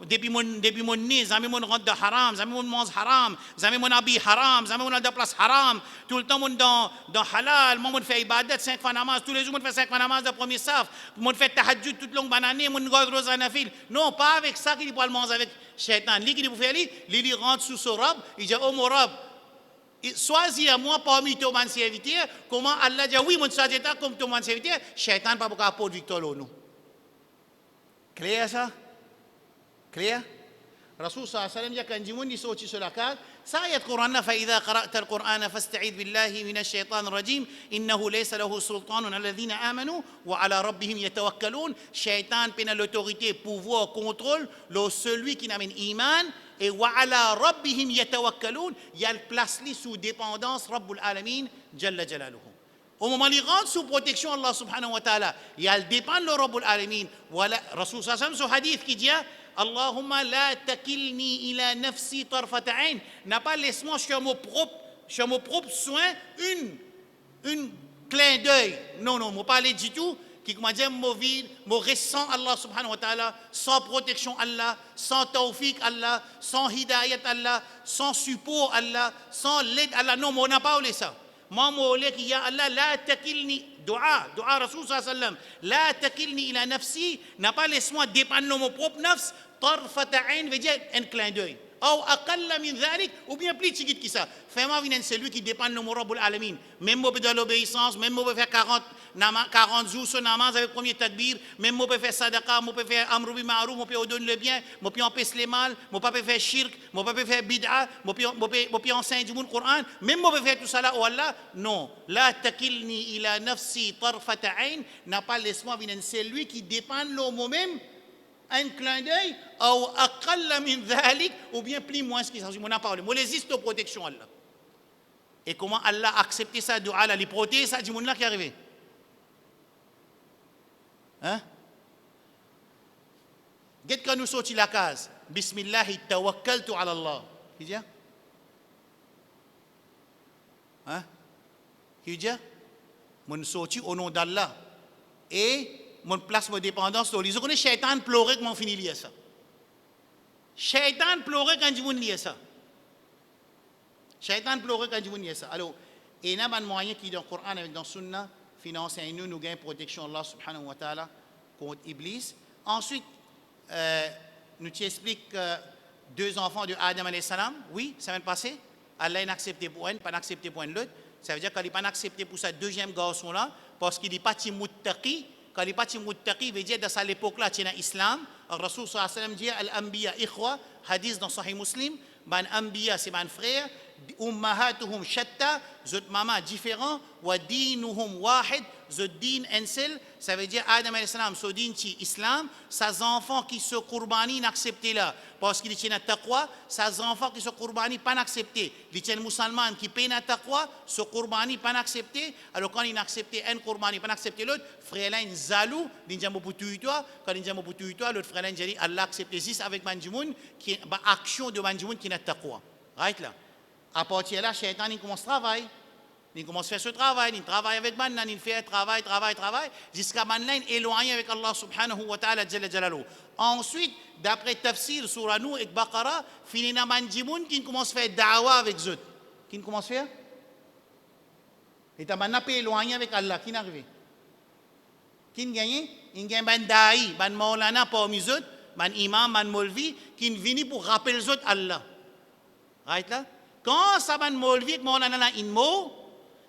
depuis mon nez, jamais mon rentre de haram, jamais mon mange haram, jamais mon habit haram, jamais mon de place haram, tout le temps mon dans halal, moi mon fait ibadat, 5 fois namaz, tous les jours mon fait 5 fois namaz de premier saf, mon fait tahajjud toute longue banane, mon god rosa nafil. Non, pas avec ça qu'il parle avec Shaitan. Lui qui dit pour faire lui rentre sous ce rab, il dit oh mon rab, choisis moi parmi ton serviteur, comment Allah dit oui, mon serviteur comme ton serviteur, Shaitan pas pour apporter victoire nous. Clair ça? Clair? Rasul sallallahu alayhi wa sallam dit quand il sorti sur la carte, ça y est Coran فإذا قرأت القرآن فاستعذ بالله من الشيطان الرجيم إنه ليس له سلطان على الذين آمنوا وعلى ربهم يتوكلون. Shaitan peine l'autorité, pouvoir, contrôle, celui qui n'amène iman. Et wa'ala rabbihim yatawakkalun, il y a le place sous dépendance Rabbul Alamin Jalla Jalaluhu. Au moment où il rentre sous protection Allah subhanahu wa ta'ala, il y a le dépend de Rabbul Alamin. Rasul sallallahu alayhi wa hadith qui dit Allahumma la takilni ila nafsi tarfata ayn, n'a pas laisse-moi sur mon propre soin une clin d'œil. Non, moi pas aller du tout. Qui m'a dit mon ressent Allah subhanahu wa ta'ala, sans protection Allah, sans tawfiq Allah, sans hidayat Allah, sans support Allah, sans l'aide Allah. Non, moi on n'a pas oublié ça. Moi, moi oublié qu'il y a Allah, la takilni, dua Rasul sallallahu alayhi wa sallam, la takilni ila nafsi, n'a pas laisse-moi dépendre de mon propre nafs, tarfata ayn veut dire un clin d'œil. Ou aqalla min dhalik, ou bien plus petit que ça. Fais-moi venir celui qui dépend de mon Rabbul Alamin. Même moi dans l'obéissance, même moi faire 40 jours sur namaz avec premier takbir, même moi faire sadaqa, moi faire amru bil ma'ruf, moi donner le bien, moi empêcher le mal, moi pas faire shirk, moi pas faire bid'a, moi enseigner du Coran, même moi faire tout ça là ou Allah, non. La takilni ila nafsi tarfata ayn, n'a pas laisse-moi venir celui qui dépend de moi-même. Un clin d'œil, ou aqalla min dhalik, ou bien plus moins ce qui s'agit. On a parlé. Moi, les histoires de protection Allah. Et comment Allah a accepté ça, de Allah, les protéger, ça, du monde là qui est arrivé. Hein? Qu'est-ce que nous sorti la case? Bismillahi tawakkaltu ala Allah. Qui dit? Hein? Qui dit? Mon sorti au nom d'Allah. Et mon place ma dépendance sur les autres. Shaitan pleurait quand on finit de lire ça. Shaitan pleurait quand on lit ça. Shaitan pleurait quand on lit ça. Alors, il y a un moyen qui dans le Coran et dans le Sunna finance et nous gagnons protection Allah subhanahu wa ta'ala contre Iblis. Ensuite, nous t'explique 2 enfants de Adam alayhi salam. Oui, ça vient de passer. Allah n'a accepté pour un, pas accepté pour un l'autre. Ça veut dire qu'il n'a pas accepté pour sa deuxième garçon là parce qu'il n'est pas muttaqi. Quand il n'est pas muttaqi, il veut dire dans cette époque-là, il y a l'islam. Le Rasul sallallahu alayhi wa sallam dit Al-Anbiya ikhwa, hadith dans Sahih Muslim, ban Anbiya c'est ban frère, ummahatuhum shatta, zot maman différent, wa dinuhum wahid, Zuddin Ensel, ça veut dire Adam alayhi salam, Sodin chi Islam, ses enfants qui se courbani n'acceptent là, parce qu'ils tiennent à taqwa, ses enfants qui se courbani pas acceptés. Les tiennent musulmans qui peinent à taqwa, se courbani pas acceptés, alors quand ils n'acceptent un courbani pas accepté l'autre, frère là, ils zalou, ils disent pour toi, quand ils disent pour toi, l'autre frère là, il dit Allah accepte juste avec Manjimoun, qui est action de Manjimoun qui n'a taqwa. Right là. À partir de là, Shaitan, il commence à travailler. Il commence à faire ce travail, il travaille avec Manna, il fait travail, jusqu'à Manna, il est éloigné avec Allah subhanahu wa ta'ala, jalla jalalu. Ensuite, d'après Tafsir, Surah Nou et Baqara, finina Manjimoun qui commence à faire da'wa avec Zut. Qui commence à faire? Et t'as Manna pas éloigné avec Allah, qui est arrivé? Qui gagne? Il gagne ban da'i, ban maulana parmi Zut, ban imam, ban molvi, qui vient pour rappeler Zut Allah. Right là? Quand ça ban molvi, maulana in mot,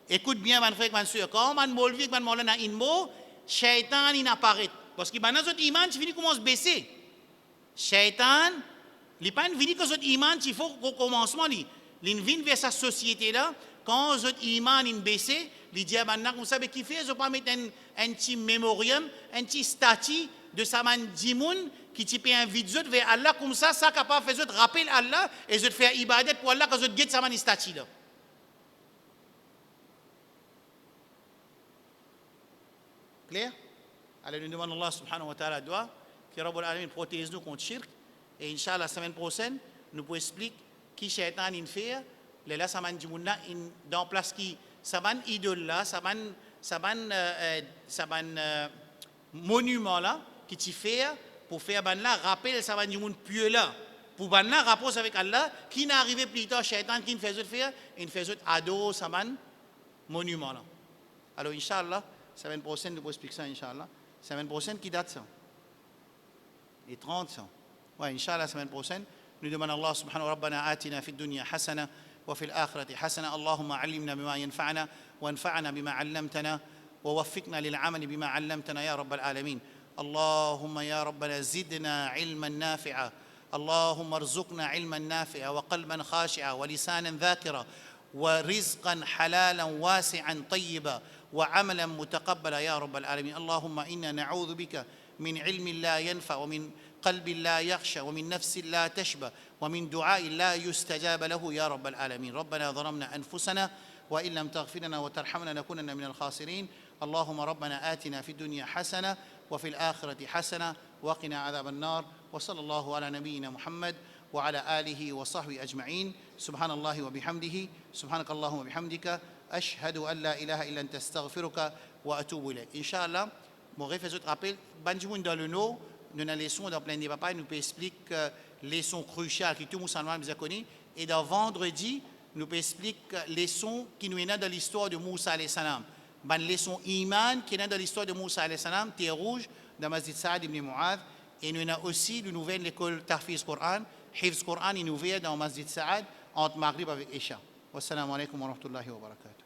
écoute bien, mon frère, mon soeur, quand man molvi, man molana in mot, Shaitan il apparaît. Parce que maintenant, notre iman, tu finis commence à baisser. Shaitan, il pas fini que notre iman, il faut qu'au commencement, il vient vers sa société là, quand notre iman il baisse, il dit maintenant, vous savez qui fait, je peux mettre un petit mémorium, un petit statut de sa man dimoun qui type un vidéo vers Allah, comme ça capable de faire rappel Allah et de faire ibadat pour Allah, quand je guette sa man statut là. Clair? Alors nous demandons Allah subhanahu wa ta'ala doit que Rabbul Alamin protège nous contre shirk et Inch'Allah la semaine prochaine nous pouvons expliquer qui Shaitan in fait là ça man dimouna dans place qui ça man idole là ça man monument là qui t'y fait pour faire ban là rappel ça man dimoun pieux là pour ban là rapport avec Allah qui n'est arrivé plus tard Shaitan qui fait faire il fait ado ça man monument là. Alors Inch'Allah semaine prochaine, nous pouvons expliquer ça, Inch'Allah. Semaine prochaine, qui date ça? Les 30 ça. Ouais, Inch'Allah, semaine prochaine, nous demandons Allah subhanahu wa rabbana atina fi dunya hasana wa fil akhirati hasana. Allahumma allimna bima yanfa'ana wa anfa'na bima 'allamtana wa waffiqna lil 'amali bima 'allamtana ya rabbal alamin. Allahumma ya rabbana zidna 'ilman nafi'a. اللهم ارزقنا علما نافعا وقلبا خاشعا ولسانا ذاكرا ورزقا حلالا واسعا طيبا وعملا متقبلا يا رب العالمين. اللهم إنا نعوذ بك من علم لا ينفع ومن قلب لا يخشى ومن نفس لا تشبع ومن دعاء لا يستجاب له يا رب العالمين. ربنا ظلمنا أنفسنا وإن لم تغفر لنا وترحمنا لنكونن من الخاسرين. اللهم ربنا آتنا في الدنيا حسنة وفي الآخرة حسنة وقنا عذاب النار. وصلى الله على نبينا محمد وعلى آله وصحبه أجمعين. سبحان الله وبحمده سبحانك اللهم وبحمدك أشهد أن لا إله إلا أنت أستغفرك وأتوب إليك. Inch'Allah, mon référence de rappel, Banjimoun dans le nom, nous avons les leçons dans plein de papas, nous expliquer les leçons cruciales que tout musulman a connues. Et dans vendredi, nous expliquer les leçons qui nous sont dans l'histoire de Moussa alayhi salam. Ban leçon iman qui est dans l'histoire de Moussa alayhi salam, terre rouge, dans Masjid Saad ibn Mu'adh. Et nous avons aussi une nouvelle école Tahfiz Quran, Hifz Quran, une nouvelle dans Masjid Saad, entre Maghrib avec Isha. Wassalamu alaikum wa rahmatullahi wa barakatuh.